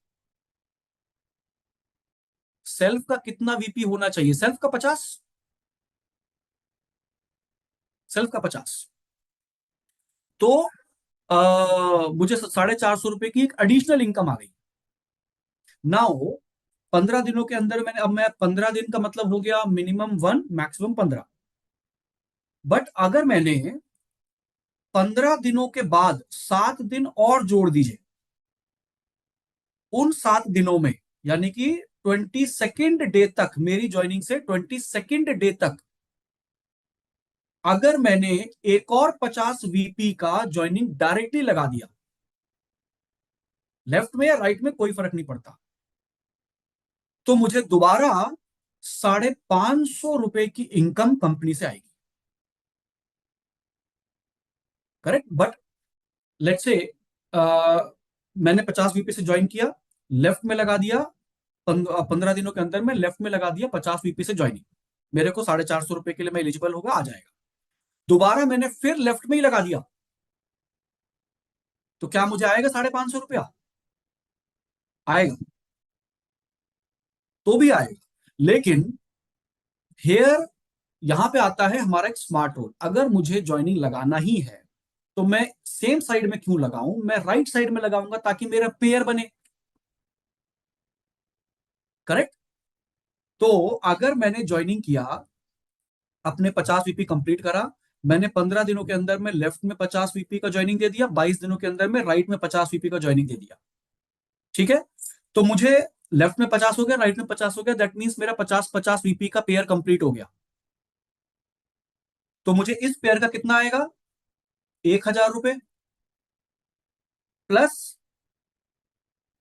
सेल्फ का कितना वीपी होना चाहिए? सेल्फ का 50। सेल्फ का 50। तो मुझे ₹450 की एक एडिशनल इनकम आ गई। नाउ 15 दिनों के अंदर मैंने, अब मैं 15 दिन का मतलब हो गया मिनिमम 1, मैक्सिमम 15। बट अगर मैंने 15 दिनों के बाद 7 दिन और जोड़ दीजिए, उन 7 दिनों में, यानी कि 22nd डे तक, मेरी ज्वाइनिंग से 22nd डे तक, अगर मैंने एक और 50 वीपी का ज्वाइनिंग डायरेक्टली लगा दिया, लेफ्ट में या राइट में कोई फर्क नहीं पड़ता, तो मुझे दोबारा ₹550 की इनकम कंपनी से आएगी। करेक्ट। बट लेट्स से मैंने 50 वीपी से ज्वाइन किया, लेफ्ट में लगा दिया, 15 दिनों के अंदर में लेफ्ट में लगा दिया 50 वीपी से ज्वाइनिंग, मेरे को ₹450 के लिए मैं एलिजिबल होगा, आ जाएगा। दोबारा मैंने फिर लेफ्ट में ही लगा दिया, तो क्या मुझे आएगा ₹550? आएगा, तो भी आएगा। लेकिन हेयर, यहां पे आता है हमारा एक स्मार्ट रूल। अगर मुझे ज्वाइनिंग लगाना ही है तो मैं सेम साइड में क्यों लगाऊं, मैं राइट साइड में लगाऊंगा ताकि मेरा पेयर बने। करेक्ट। तो अगर मैंने ज्वाइनिंग किया, अपने 50 वीपी कंप्लीट करा, मैंने 15 दिनों के अंदर में लेफ्ट में 50 वीपी का ज्वाइनिंग दे दिया, 22 दिनों के अंदर में राइट में 50 वीपी का ज्वाइनिंग दे दिया। ठीक है, तो मुझे लेफ्ट में 50 हो गया, राइट में 50 हो गया, दैट मीन्स मेरा 50-50 वीपी का पेयर कंप्लीट हो गया। तो मुझे इस पेयर का कितना आएगा? ₹1000 प्लस,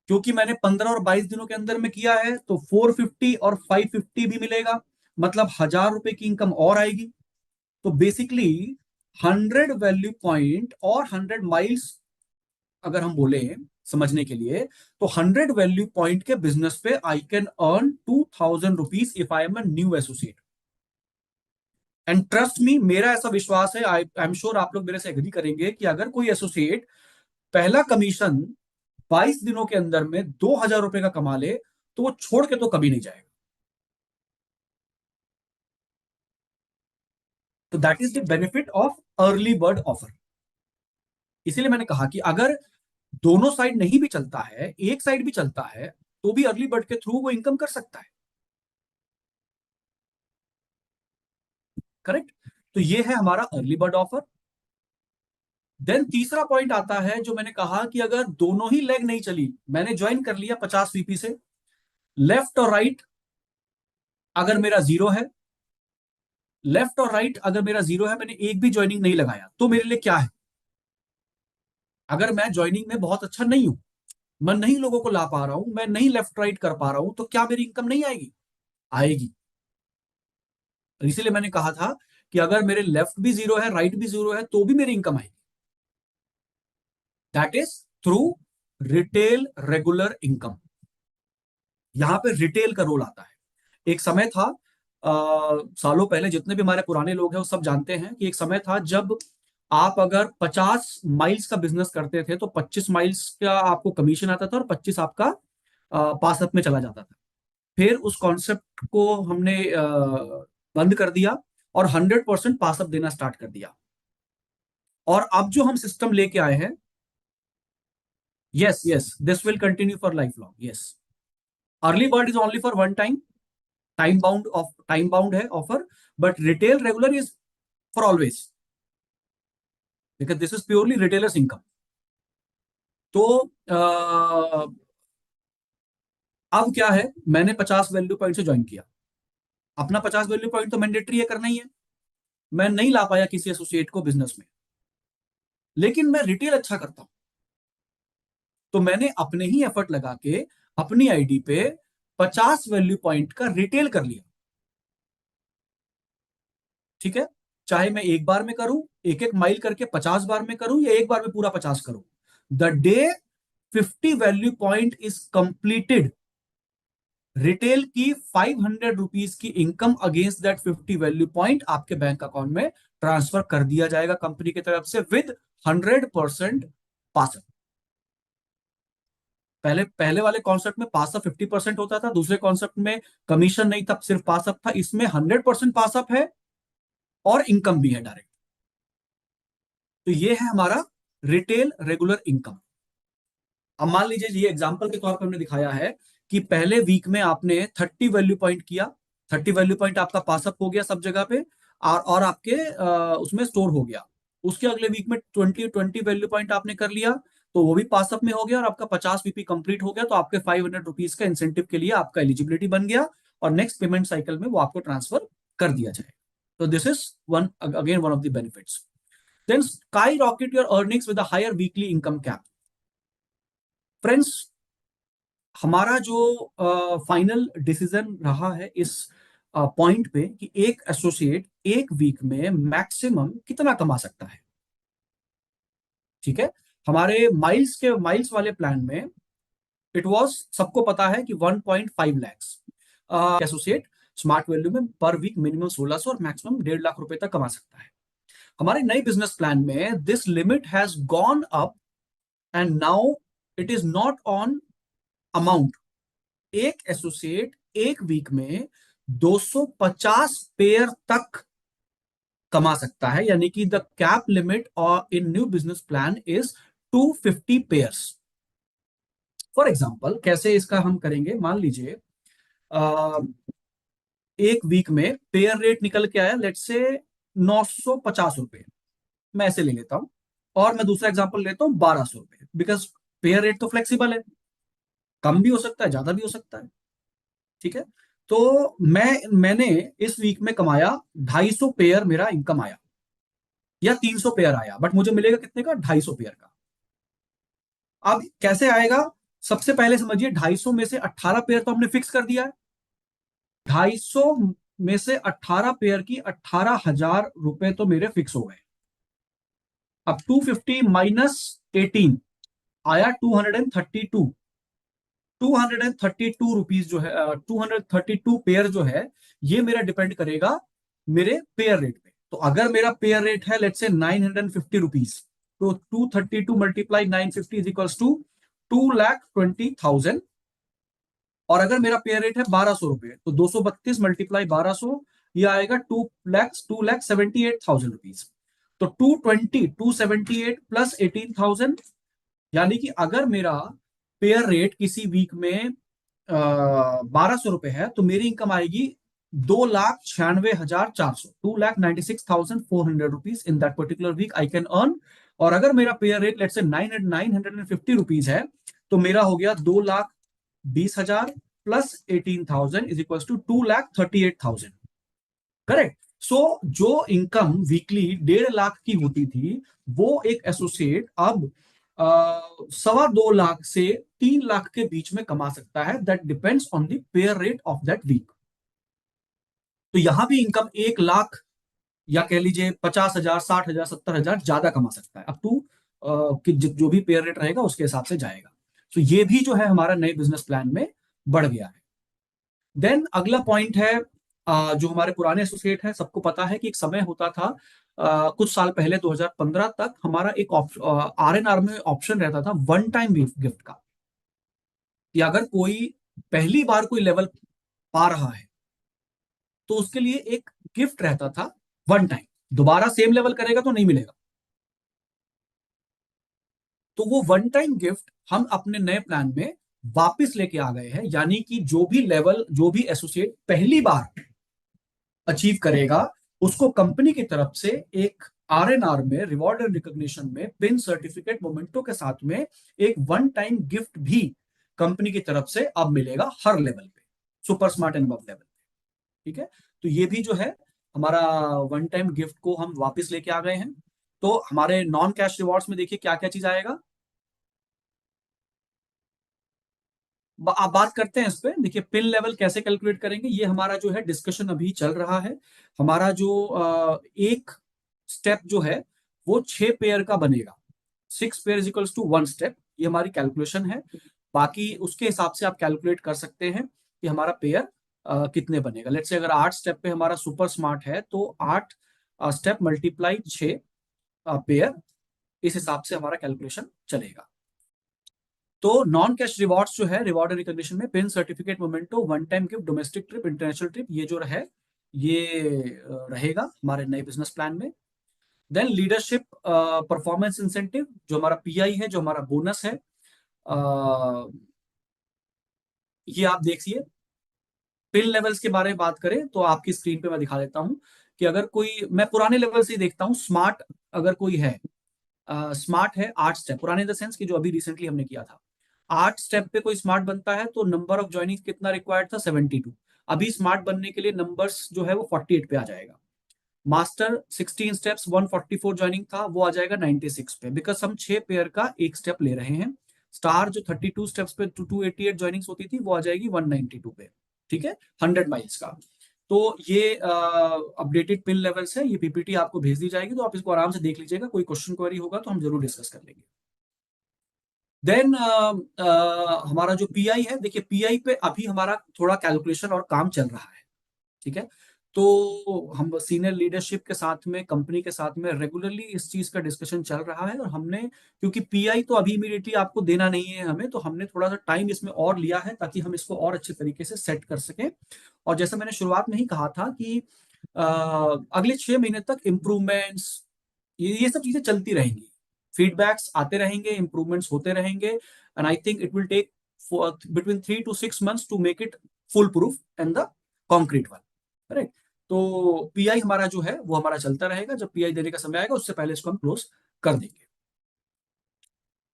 क्योंकि मैंने 15 और 22 दिनों के अंदर में किया है, तो 450 और 550 भी मिलेगा, मतलब ₹1000 की इनकम और आएगी। तो बेसिकली 100 वैल्यू पॉइंट और 100 माइल्स, अगर हम बोले समझने के लिए, तो 100 वैल्यू पॉइंट के बिजनेस पे I can earn ₹2000 if I am a new associate. And trust me, मेरा ऐसा विश्वास है, आई एम श्योर आप लोग मेरे से एग्री करेंगे, कि अगर कोई एसोसिएट पहला कमीशन 22 दिनों के अंदर में ₹2000 का कमा ले, तो वो छोड़ के तो कभी नहीं जाएगा। तो that is the benefit of early bird offer. इसीलिए मैंने कहा कि अगर दोनों साइड नहीं भी चलता है, एक साइड भी चलता है, तो भी अर्ली बर्ड के थ्रू वो इनकम कर सकता है। करेक्ट। तो ये है हमारा अर्ली बर्ड ऑफर। देन तीसरा पॉइंट आता है जो मैंने कहा कि अगर दोनों ही लेग नहीं चली, मैंने ज्वाइन कर लिया 50 VP से, लेफ्ट और राइट अगर मेरा जीरो है, लेफ्ट और राइट अगर मेरा जीरो है, मैंने एक भी ज्वाइनिंग नहीं लगाया, तो मेरे लिए क्या है? अगर मैं ज्वाइनिंग में बहुत अच्छा नहीं हूं, मैं नहीं लोगों को ला पा रहा हूं, मैं नहीं लेफ्ट राइट कर पा रहा हूं, तो क्या मेरी इनकम नहीं आएगी? आएगी। इसीलिए मैंने कहा था कि अगर मेरे लेफ्ट भी जीरो है, राइट भी जीरो है, तो भी मेरी इनकम आएगी। That is through retail regular income. यहां पे रिटेल का रोल आता है। एक समय था, सालों पहले, जितने भी हमारे पुराने लोग हैं वो सब जानते हैं कि एक समय था जब आप अगर 50 माइल्स का बिजनेस करते थे तो 25 माइल्स का आपको कमीशन आता था और 25 आपका पासअप में चला जाता था। फिर उस कॉन्सेप्ट को हमने बंद कर दिया और 100% पासअप देना स्टार्ट कर दिया। और अब जो हम सिस्टम लेके आए हैं, yes yes, this will continue for life long. Yes, early bird is only for one time, time bound है offer, but retail regular is for always, because this is purely retailers income. तो अब क्या है, मैंने 50 value point से join किया। अपना 50 value point तो मैंडेटरी है, करना ही है। मैं नहीं ला पाया किसी एसोसिएट को बिजनेस में, लेकिन मैं रिटेल अच्छा करता हूं, तो मैंने अपने ही एफर्ट लगा के अपनी आईडी पे 50 वैल्यू पॉइंट का रिटेल कर लिया। ठीक है, चाहे मैं एक बार में करूं, एक एक माइल करके 50 बार में करूं, या एक बार में पूरा 50 करूं, the day 50 value point is completed, retail की 500 रुपीज की income against that 50 value point आपके बैंक अकाउंट में ट्रांसफर कर दिया जाएगा कंपनी की तरफ से विद 100% पासअप। पहले पहले वाले कॉन्सेप्ट में पासअप 50% होता था, दूसरे कॉन्सेप्ट में कमीशन नहीं था, सिर्फ पासअप था। इसमें 100% पासअप है और इनकम भी है डायरेक्ट। तो ये है हमारा रिटेल रेगुलर इनकम। अब मान लीजिए, ये एग्जांपल के तौर पर हमने दिखाया है कि पहले वीक में आपने 30 वैल्यू पॉइंट किया, 30 वैल्यू पॉइंट आपका पासअप हो गया सब जगह पे, और आपके उसमें स्टोर हो गया। उसके अगले वीक में 20 वैल्यू पॉइंट आपने कर लिया, तो वो भी पासअप में हो गया और आपका 50 VP कंप्लीट हो गया, तो आपके 500 रुपीज का इंसेंटिव के लिए आपका एलिजिबिलिटी बन गया, और नेक्स्ट पेमेंट साइकिल में वो आपको ट्रांसफर कर दिया जाए। तो this is one, again one of the benefits. Then skyrocket your earnings with a higher weekly income cap. Friends, हमारा जो फाइनल डिसीजन रहा है इस पॉइंट पे कि एक एसोसिएट एक वीक में मैक्सिमम कितना कमा सकता है। ठीक है, हमारे माइल्स वाले प्लान में इट वाज, सबको पता है कि 1.5 लाख एसोसिएट स्मार्ट वैल्यू में पर वीक मिनिमम 1600 और मैक्सिमम 1.5 लाख रुपए तक कमा सकता है। हमारे नए बिजनेस प्लान में this limit has gone up, and now it is not on amount. एक एसोसिएट एक वीक में 250 पेयर तक कमा सकता है, यानी कि द कैप लिमिट और in new business plan is 250 pairs. For example, कैसे इसका हम करेंगे, मान लीजिए एक वीक में पेयर रेट निकल के आया लेट से 950 रुपए, मैं ऐसे ले लेता हूं। और मैं दूसरा एग्जाम्पल लेता हूं 1200 रुपए, बिकॉज पेयर रेट तो फ्लेक्सिबल है, कम भी हो सकता है, ज्यादा भी हो सकता है। ठीक है, तो मैंने इस वीक में कमाया 250 पेयर, मेरा इनकम आया, या 300 पेयर आया, बट मुझे मिलेगा कितने का? 250 पेयर का। अब कैसे आएगा? सबसे पहले समझिए, 250 में से 18 पेयर तो हमने फिक्स कर दिया है। 250 में से 18 पेयर की 18,000 रुपए तो मेरे फिक्स हो गए। अब 250 माइनस 18 आया 232। 232 रुपीज जो है, 232 पेयर जो है, ये मेरा डिपेंड करेगा मेरे पेयर रेट पे। तो अगर मेरा पेयर रेट है लेट से 950 रुपीज, तो 232 मल्टीप्लाई 950 इज इक्वल्स टू 2,20,000। और अगर मेरा पेयर रेट है 1200 रुपए, तो 232 मल्टीप्लाई 1200, ये आएगा 2,78,000 रुपीज। तो 278 प्लस 18,000, यानी कि अगर मेरा पेयर रेट किसी वीक में 1200 रुपए है, तो मेरी इनकम आएगी 2,96,400, 2,96,400 rupees in that particular week I can earn और अगर मेरा pair rate let's say 950 rupees है, तो मेरा हो गया 2,20,000 plus 18,000 is equal to 2,38,000। Correct. So जो इनकम वीकली 1.5 लाख की होती थी, वो एक एसोसिएट अब 2.25 लाख से 3 लाख के बीच में कमा सकता है। That depends on the pair rate of that week. तो यहां भी इनकम 1 लाख या कह लीजिए 50,000, 60,000, 70,000 ज्यादा कमा सकता है, अप टू कि जो भी पेयर रेट रहेगा उसके हिसाब से जाएगा। तो ये भी जो है हमारा नए बिजनेस प्लान में बढ़ गया है। देन अगला पॉइंट है, जो हमारे पुराने एसोसिएट हैं, सबको पता है कि एक समय होता था, कुछ साल पहले 2015 तक हमारा एक RNR में ऑप्शन रहता था वन टाइम गिफ्ट का, कि अगर कोई पहली बार कोई लेवल पा रहा है तो उसके लिए एक गिफ्ट रहता था वन टाइम। दोबारा सेम लेवल करेगा तो नहीं मिलेगा। तो वो वन टाइम गिफ्ट हम अपने नए प्लान में वापस लेके आ गए हैं, यानी कि जो भी लेवल, जो भी एसोसिएट पहली बार अचीव करेगा, उसको कंपनी की तरफ से एक RNR में, रिवॉर्ड एंड रिकॉग्निशन में, पिन सर्टिफिकेट मोमेंटो के साथ में एक वन टाइम गिफ्ट भी कंपनी की तरफ से अब मिलेगा हर लेवल पे, super smart and above level. ठीक है। तो ये भी जो है हमारा वन टाइम गिफ्ट को हम वापस लेके आ गए हैं। तो हमारे नॉन कैश रिवॉर्ड्स में देखिए क्या क्या चीज आएगा। आप बात करते हैं इस पे। देखिए पिन लेवल कैसे कैलकुलेट करेंगे, ये हमारा जो है डिस्कशन अभी चल रहा है। हमारा जो एक स्टेप जो है वो 6 पेयर का बनेगा। 6 पेयर इक्वल्स टू 1 स्टेप, ये हमारी कैलकुलेशन है। बाकी उसके हिसाब से आप कैलकुलेट कर सकते हैं कि हमारा पेयर कितने बनेगा। लेट्स से अगर 8 स्टेप पे हमारा सुपर स्मार्ट है, तो 8 स्टेप मल्टीप्लाई 6 पेयर, इस हिसाब से हमारा कैलकुलेशन चलेगा। तो नॉन कैश रिवॉर्ड्स जो है, रिवॉर्ड एंड रिकॉग्निशन में pin certificate memento, one time gift, domestic trip, international trip, ये जो है ये रहेगा हमारे नए बिजनेस प्लान में। देन लीडरशिप परफॉर्मेंस इंसेंटिव, जो हमारा PI है, जो हमारा बोनस है, ये आप देखिए। पिन लेवल्स के बारे में बात करें तो आपकी स्क्रीन पे मैं दिखा देता हूं कि अगर कोई, मैं पुराने लेवल से ही देखता हूं, स्मार्ट अगर कोई है, स्मार्ट है 8 स्टेप, पुराने इन द सेंस कि जो अभी रिसेंटली हमने किया था, 8 स्टेप पे कोई स्मार्ट बनता है तो नंबर ऑफ ज्वाइनिंग कितना रिक्वायर्ड था, 72। अभी स्मार्ट बनने के लिए नंबर्स जो है वो 48 पे आ जाएगा। मास्टर 16 स्टेप्स, 144 ज्वाइनिंग था, वो आ जाएगा 96 पे, बिकॉज हम 6 पेयर का एक स्टेप ले रहे हैं। स्टार जो 32 स्टेप्स पे 288 ज्वाइनिंग्स होती थी, वो आ जाएगी 192 पे। ठीक है, 100 माइल्स का। तो ये अपडेटेड पिन लेवल्स है, ये PPT आपको भेज दी जाएगी, तो आप इसको आराम से देख लीजिएगा। कोई क्वेश्चन क्वेरी होगा तो हम जरूर डिस्कस कर लेंगे। देन हमारा जो PI है, देखिए PI पे अभी हमारा थोड़ा कैलकुलेशन और काम चल रहा है। ठीक है। तो हम सीनियर लीडरशिप के साथ में, कंपनी के साथ में रेगुलरली इस चीज का डिस्कशन चल रहा है। और हमने, क्योंकि PI तो अभी इमीडिएटली आपको देना नहीं है हमें, तो हमने थोड़ा सा टाइम इसमें और लिया है ताकि हम इसको और अच्छे तरीके से सेट कर सकें। और जैसे मैंने शुरुआत में ही कहा था कि अगले 6 महीने तक इम्प्रूवमेंट्स, ये सब चीजें चलती रहेंगी, फीडबैक्स आते रहेंगे, इंप्रूवमेंट्स होते रहेंगे। And I think it will take between 3 to 6 months to make it full proof and the concrete one. Correct. तो PI हमारा जो है वो हमारा चलता रहेगा। जब PI देने का समय आएगा उससे पहले इसको हम क्लोज कर देंगे।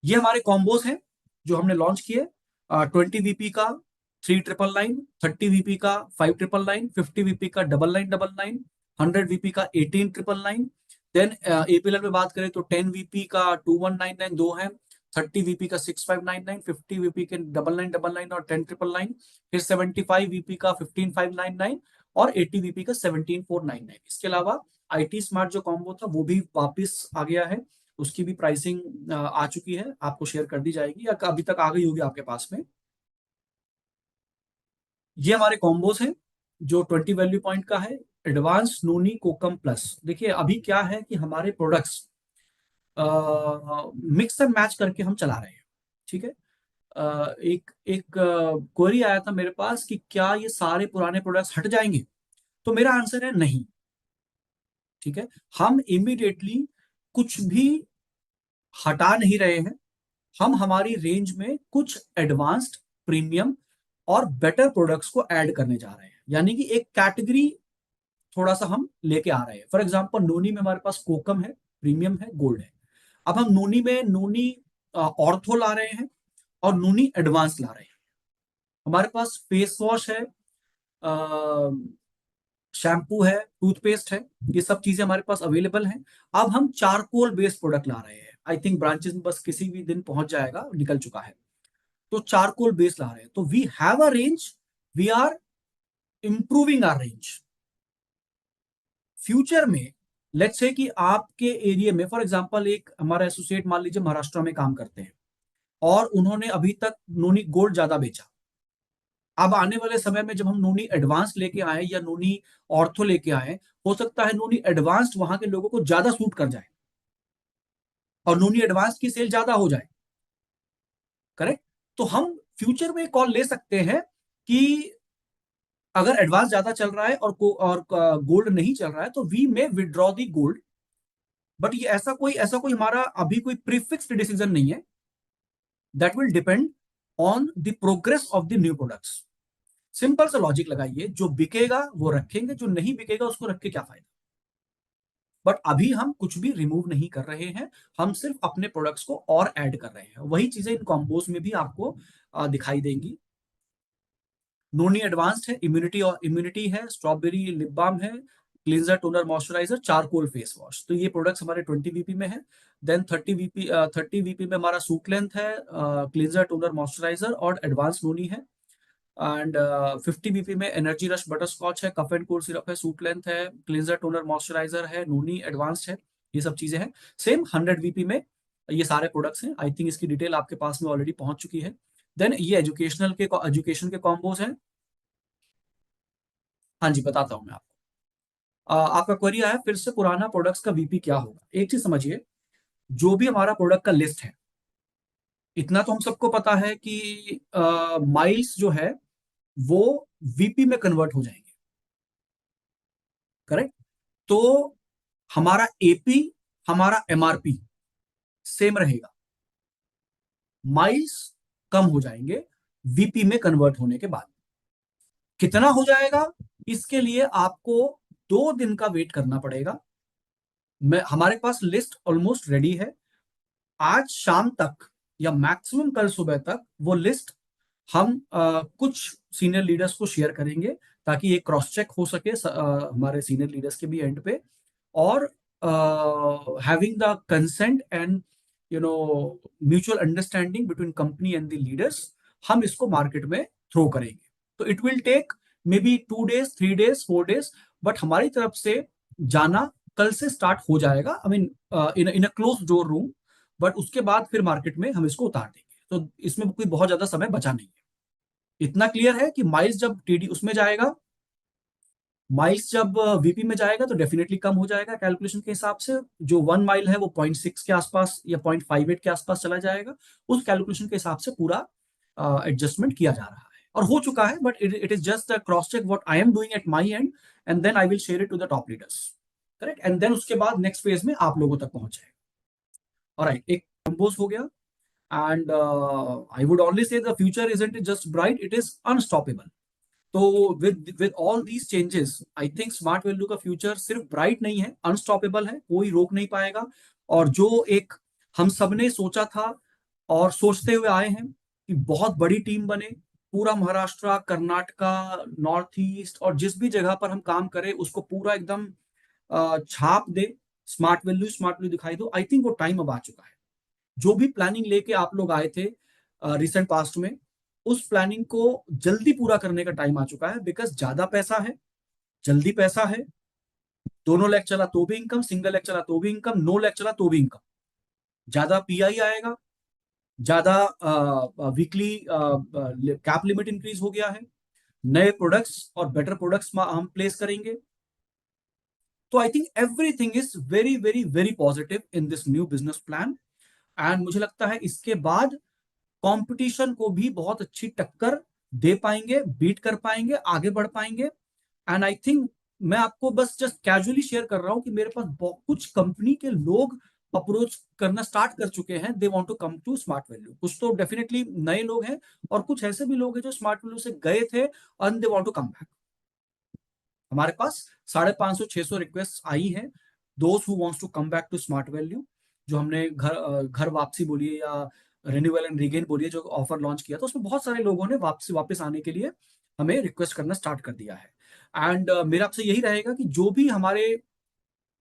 ये हमारे कॉम्बोज हैं जो हमने लॉन्च किए। 20 VP का 3,999, 30 VP का 5,999, 50 VP का 99999, 100 VP का 18,999। देन APLR में बात करें तो 10 VP का 2,199 दो है, 30 VP का 6,599, 50 VP के 9,999 और 10,999, फिर 75 VP का 15,599 और 80 VP का 17,499। इसके अलावा IT स्मार्ट जो कॉम्बो था वो भी वापस आ गया है, उसकी भी प्राइसिंग आ चुकी है, आपको शेयर कर दी जाएगी या अभी तक आ गई होगी आपके पास में। ये हमारे कॉम्बोस हैं जो 20 वैल्यू पॉइंट का है। एडवांस नोनी कोकम प्लस, देखिए अभी क्या है कि हमारे प्रोडक्ट्स मिक्स एंड मैच करके हम चला रहे हैं। ठीक है। एक एक क्वेरी आया था मेरे पास कि क्या ये सारे पुराने प्रोडक्ट्स हट जाएंगे, तो मेरा आंसर है नहीं। ठीक है। हम इमीडिएटली कुछ भी हटा नहीं रहे हैं। हम हमारी रेंज में कुछ एडवांस्ड, प्रीमियम और बेटर प्रोडक्ट्स को ऐड करने जा रहे हैं, यानी कि एक कैटेगरी थोड़ा सा हम लेके आ रहे हैं। फॉर एग्जांपल नोनी में हमारे पास कोकम है, प्रीमियम है, गोल्ड है। अब हम नोनी में नोनी ऑर्थो ला रहे हैं और नोनी एडवांस ला रहे हैं। हमारे पास फेस वॉश है, शैम्पू है, टूथपेस्ट है, ये सब चीजें हमारे पास अवेलेबल हैं। अब हम चारकोल बेस्ड प्रोडक्ट ला रहे हैं। आई थिंक ब्रांचेस में बस किसी भी दिन पहुंच जाएगा, निकल चुका है। तो चारकोल बेस्ड ला रहे हैं, तो we have a range, we are improving our range. Future में लेट्स से कि आपके एरिया में फॉर एग्जांपल एक हमारा एसोसिएट मान लीजिए महाराष्ट्र में काम करते हैं और उन्होंने अभी तक नोनी गोल्ड ज्यादा बेचा। अब आने वाले समय में जब हम नोनी एडवांस लेके आए या नोनी ऑर्थो लेके आए, हो सकता है नोनी एडवांस्ड वहां के लोगों को ज्यादा सूट कर जाए और नोनी एडवांस की सेल ज्यादा हो जाए। करेक्ट। तो हम फ्यूचर में कॉल ले सकते हैं कि अगर एडवांस ज्यादा चल रहा है और गोल्ड नहीं चल रहा है, तो we may withdraw the gold. But ये ऐसा कोई हमारा अभी कोई प्रीफिक्स्ड डिसीजन नहीं है। That will depend on the progress of the new products. Simple सा लॉजिक लगाइए, जो बिकेगा वो रखेंगे, जो नहीं बिकेगा उसको रख के क्या फायदा। बट अभी हम कुछ भी रिमूव नहीं कर रहे हैं, हम सिर्फ अपने प्रोडक्ट्स को और ऐड कर रहे हैं। वही चीजें इन कॉम्बोज में भी आपको दिखाई देंगी। नोनी एडवांस्ड है, इम्यूनिटी और इम्यूनिटी है, स्ट्रॉबेरी लिप बाम है, cleanser toner moisturiser, charcoal face wash. तो ये प्रोडक्ट्स हमारे 20 वीपी में है। देन 30 वीपी में हमारा सूट लेंथ है, क्लींजर टोनर मॉइस्चराइजर और एडवांस नोनी है। एंड 50 वीपी में एनर्जी रश बटर स्कॉच है, कफ एंड कोल्ड सिरप है, सूट लेंथ है, क्लींजर टोनर मॉइस्चराइजर है, नोनी एडवांस्ड है। ये सब चीजें हैं। सेम 100 वीपी में ये सारे प्रोडक्ट्स हैं। आई थिंक इसकी डिटेल आपके पास में ऑलरेडी पहुंच चुकी है। देन ये एजुकेशन के कॉम्बोज हैं। हाँ जी, बताता हूँ मैं आपको। आपका क्वेरी आया फिर से, पुराना प्रोडक्ट्स का वीपी क्या होगा। एक चीज समझिए, जो भी हमारा प्रोडक्ट का लिस्ट है, इतना तो हम सबको पता है कि माइल्स जो है वो वीपी में कन्वर्ट हो जाएंगे। करेक्ट। तो हमारा एपी, हमारा एमआरपी सेम रहेगा, माइल्स कम हो जाएंगे वीपी में कन्वर्ट होने के बाद। कितना हो जाएगा, इसके लिए आपको 2 दिन का वेट करना पड़ेगा। मैं हमारे पास लिस्ट ऑलमोस्ट रेडी है। आज शाम तक या मैक्सिमम कल सुबह तक वो लिस्ट हम कुछ सीनियर लीडर्स को शेयर करेंगे, ताकि ये क्रॉस चेक हो सके हमारे सीनियर लीडर्स के भी एंड पे। और having the consent and mutual understanding between company and the leaders, हम इसको मार्केट में थ्रो करेंगे। तो it will take maybe 2 days, 3 days, 4 days, बट हमारी तरफ से जाना कल से स्टार्ट हो जाएगा। I mean in a close door room. But उसके बाद फिर मार्केट में हम इसको उतार देंगे। तो इसमें कोई बहुत ज्यादा समय बचा नहीं है। इतना क्लियर है कि माइल्स जब टीडी उसमें जाएगा, माइल्स जब वीपी में जाएगा, तो डेफिनेटली कम हो जाएगा कैलकुलेशन के हिसाब से। जो 1 माइल है वो 0.6 के आसपास या 0.58 के आसपास चला जाएगा। उस कैलकुलेशन के हिसाब से पूरा एडजस्टमेंट किया जा रहा है और हो चुका है। But it is just a cross check what I am doing at my end, and then I will share it to the top leaders. Correct. And then उसके बाद नेक्स्ट फेज में आप लोगों तक पहुंच जाएगा। ऑलराइट, एक कंपोज हो गया। And I would only say the future isn't just bright, it is unstoppable. तो with all these changes, I think smart value का फ्यूचर सिर्फ ब्राइट नहीं है, अनस्टॉपेबल है, कोई रोक नहीं पाएगा। और जो एक हम सबने सोचा था और सोचते हुए आए हैं कि बहुत बड़ी टीम बने, पूरा महाराष्ट्र, कर्नाटका, नॉर्थ ईस्ट और जिस भी जगह पर हम काम करें उसको पूरा एकदम छाप दे, स्मार्ट वैल्यू दिखाई दो। आई थिंक वो टाइम अब आ चुका है। जो भी प्लानिंग लेके आप लोग आए थे रिसेंट पास्ट में, उस प्लानिंग को जल्दी पूरा करने का टाइम आ चुका है। बिकॉज ज्यादा पैसा है, जल्दी पैसा है। दोनों लैख चला तो भी इनकम, सिंगल लैख चला तो भी इनकम, 9 लैख चला तो भी इनकम। ज्यादा पीआई आएगा, ज्यादा वीकली कैप लिमिट इंक्रीज हो गया है, नए प्रोडक्ट्स और बेटर प्रोडक्ट्स हम प्लेस करेंगे। तो I think everything is very very very positive in this new business plan. And मुझे लगता है इसके बाद कंपटीशन को भी बहुत अच्छी टक्कर दे पाएंगे, बीट कर पाएंगे, आगे बढ़ पाएंगे। एंड आई थिंक मैं आपको बस जस्ट कैजुअली शेयर कर रहा हूं कि मेरे पास कुछ कंपनी के लोग अप्रोच करना स्टार्ट कर चुके हैं। They want to come to smart value. कुछ तो डेफिनेटली नए लोग हैं और कुछ ऐसे भी लोग हैं जो स्मार्ट वैल्यू से गए थे and they want to come back. हमारे पास 550 600 रिक्वेस्ट आई हैं, दोस्त who wants to come back to smart value. जो हमने घर वापसी बोलिए या रिन्यूअल एंड रीगेन बोलिए, जो ऑफर लॉन्च किया था, उसमें बहुत सारे लोगों ने वापस आने के लिए हमें रिक्वेस्ट करना स्टार्ट कर दिया है। एंड मेरा आपसे यही रहेगा कि जो भी हमारे,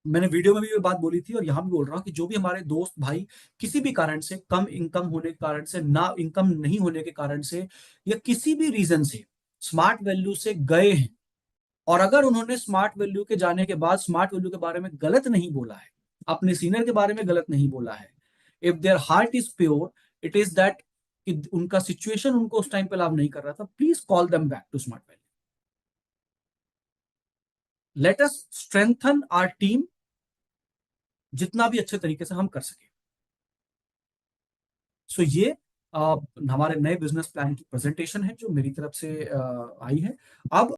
मैंने वीडियो में भी ये बात बोली थी और यहाँ भी बोल रहा हूँ कि जो भी हमारे दोस्त भाई किसी भी कारण से, कम इनकम होने के कारण से, ना इनकम नहीं होने के कारण से, या किसी भी रीजन से स्मार्ट वैल्यू से गए हैं, और अगर उन्होंने स्मार्ट वैल्यू के जाने के बाद स्मार्ट वैल्यू के बारे में गलत नहीं बोला है, अपने सीनियर के बारे में गलत नहीं बोला है, if their heart is pure, it is that कि उनका सिचुएशन उनको उस टाइम पे लाभ नहीं कर रहा था, please call them back to smart value. Let us strengthen our team जितना भी अच्छे तरीके से हम कर सके। सो ये हमारे नए बिजनेस प्लान की प्रेजेंटेशन है जो मेरी तरफ से आई है। अब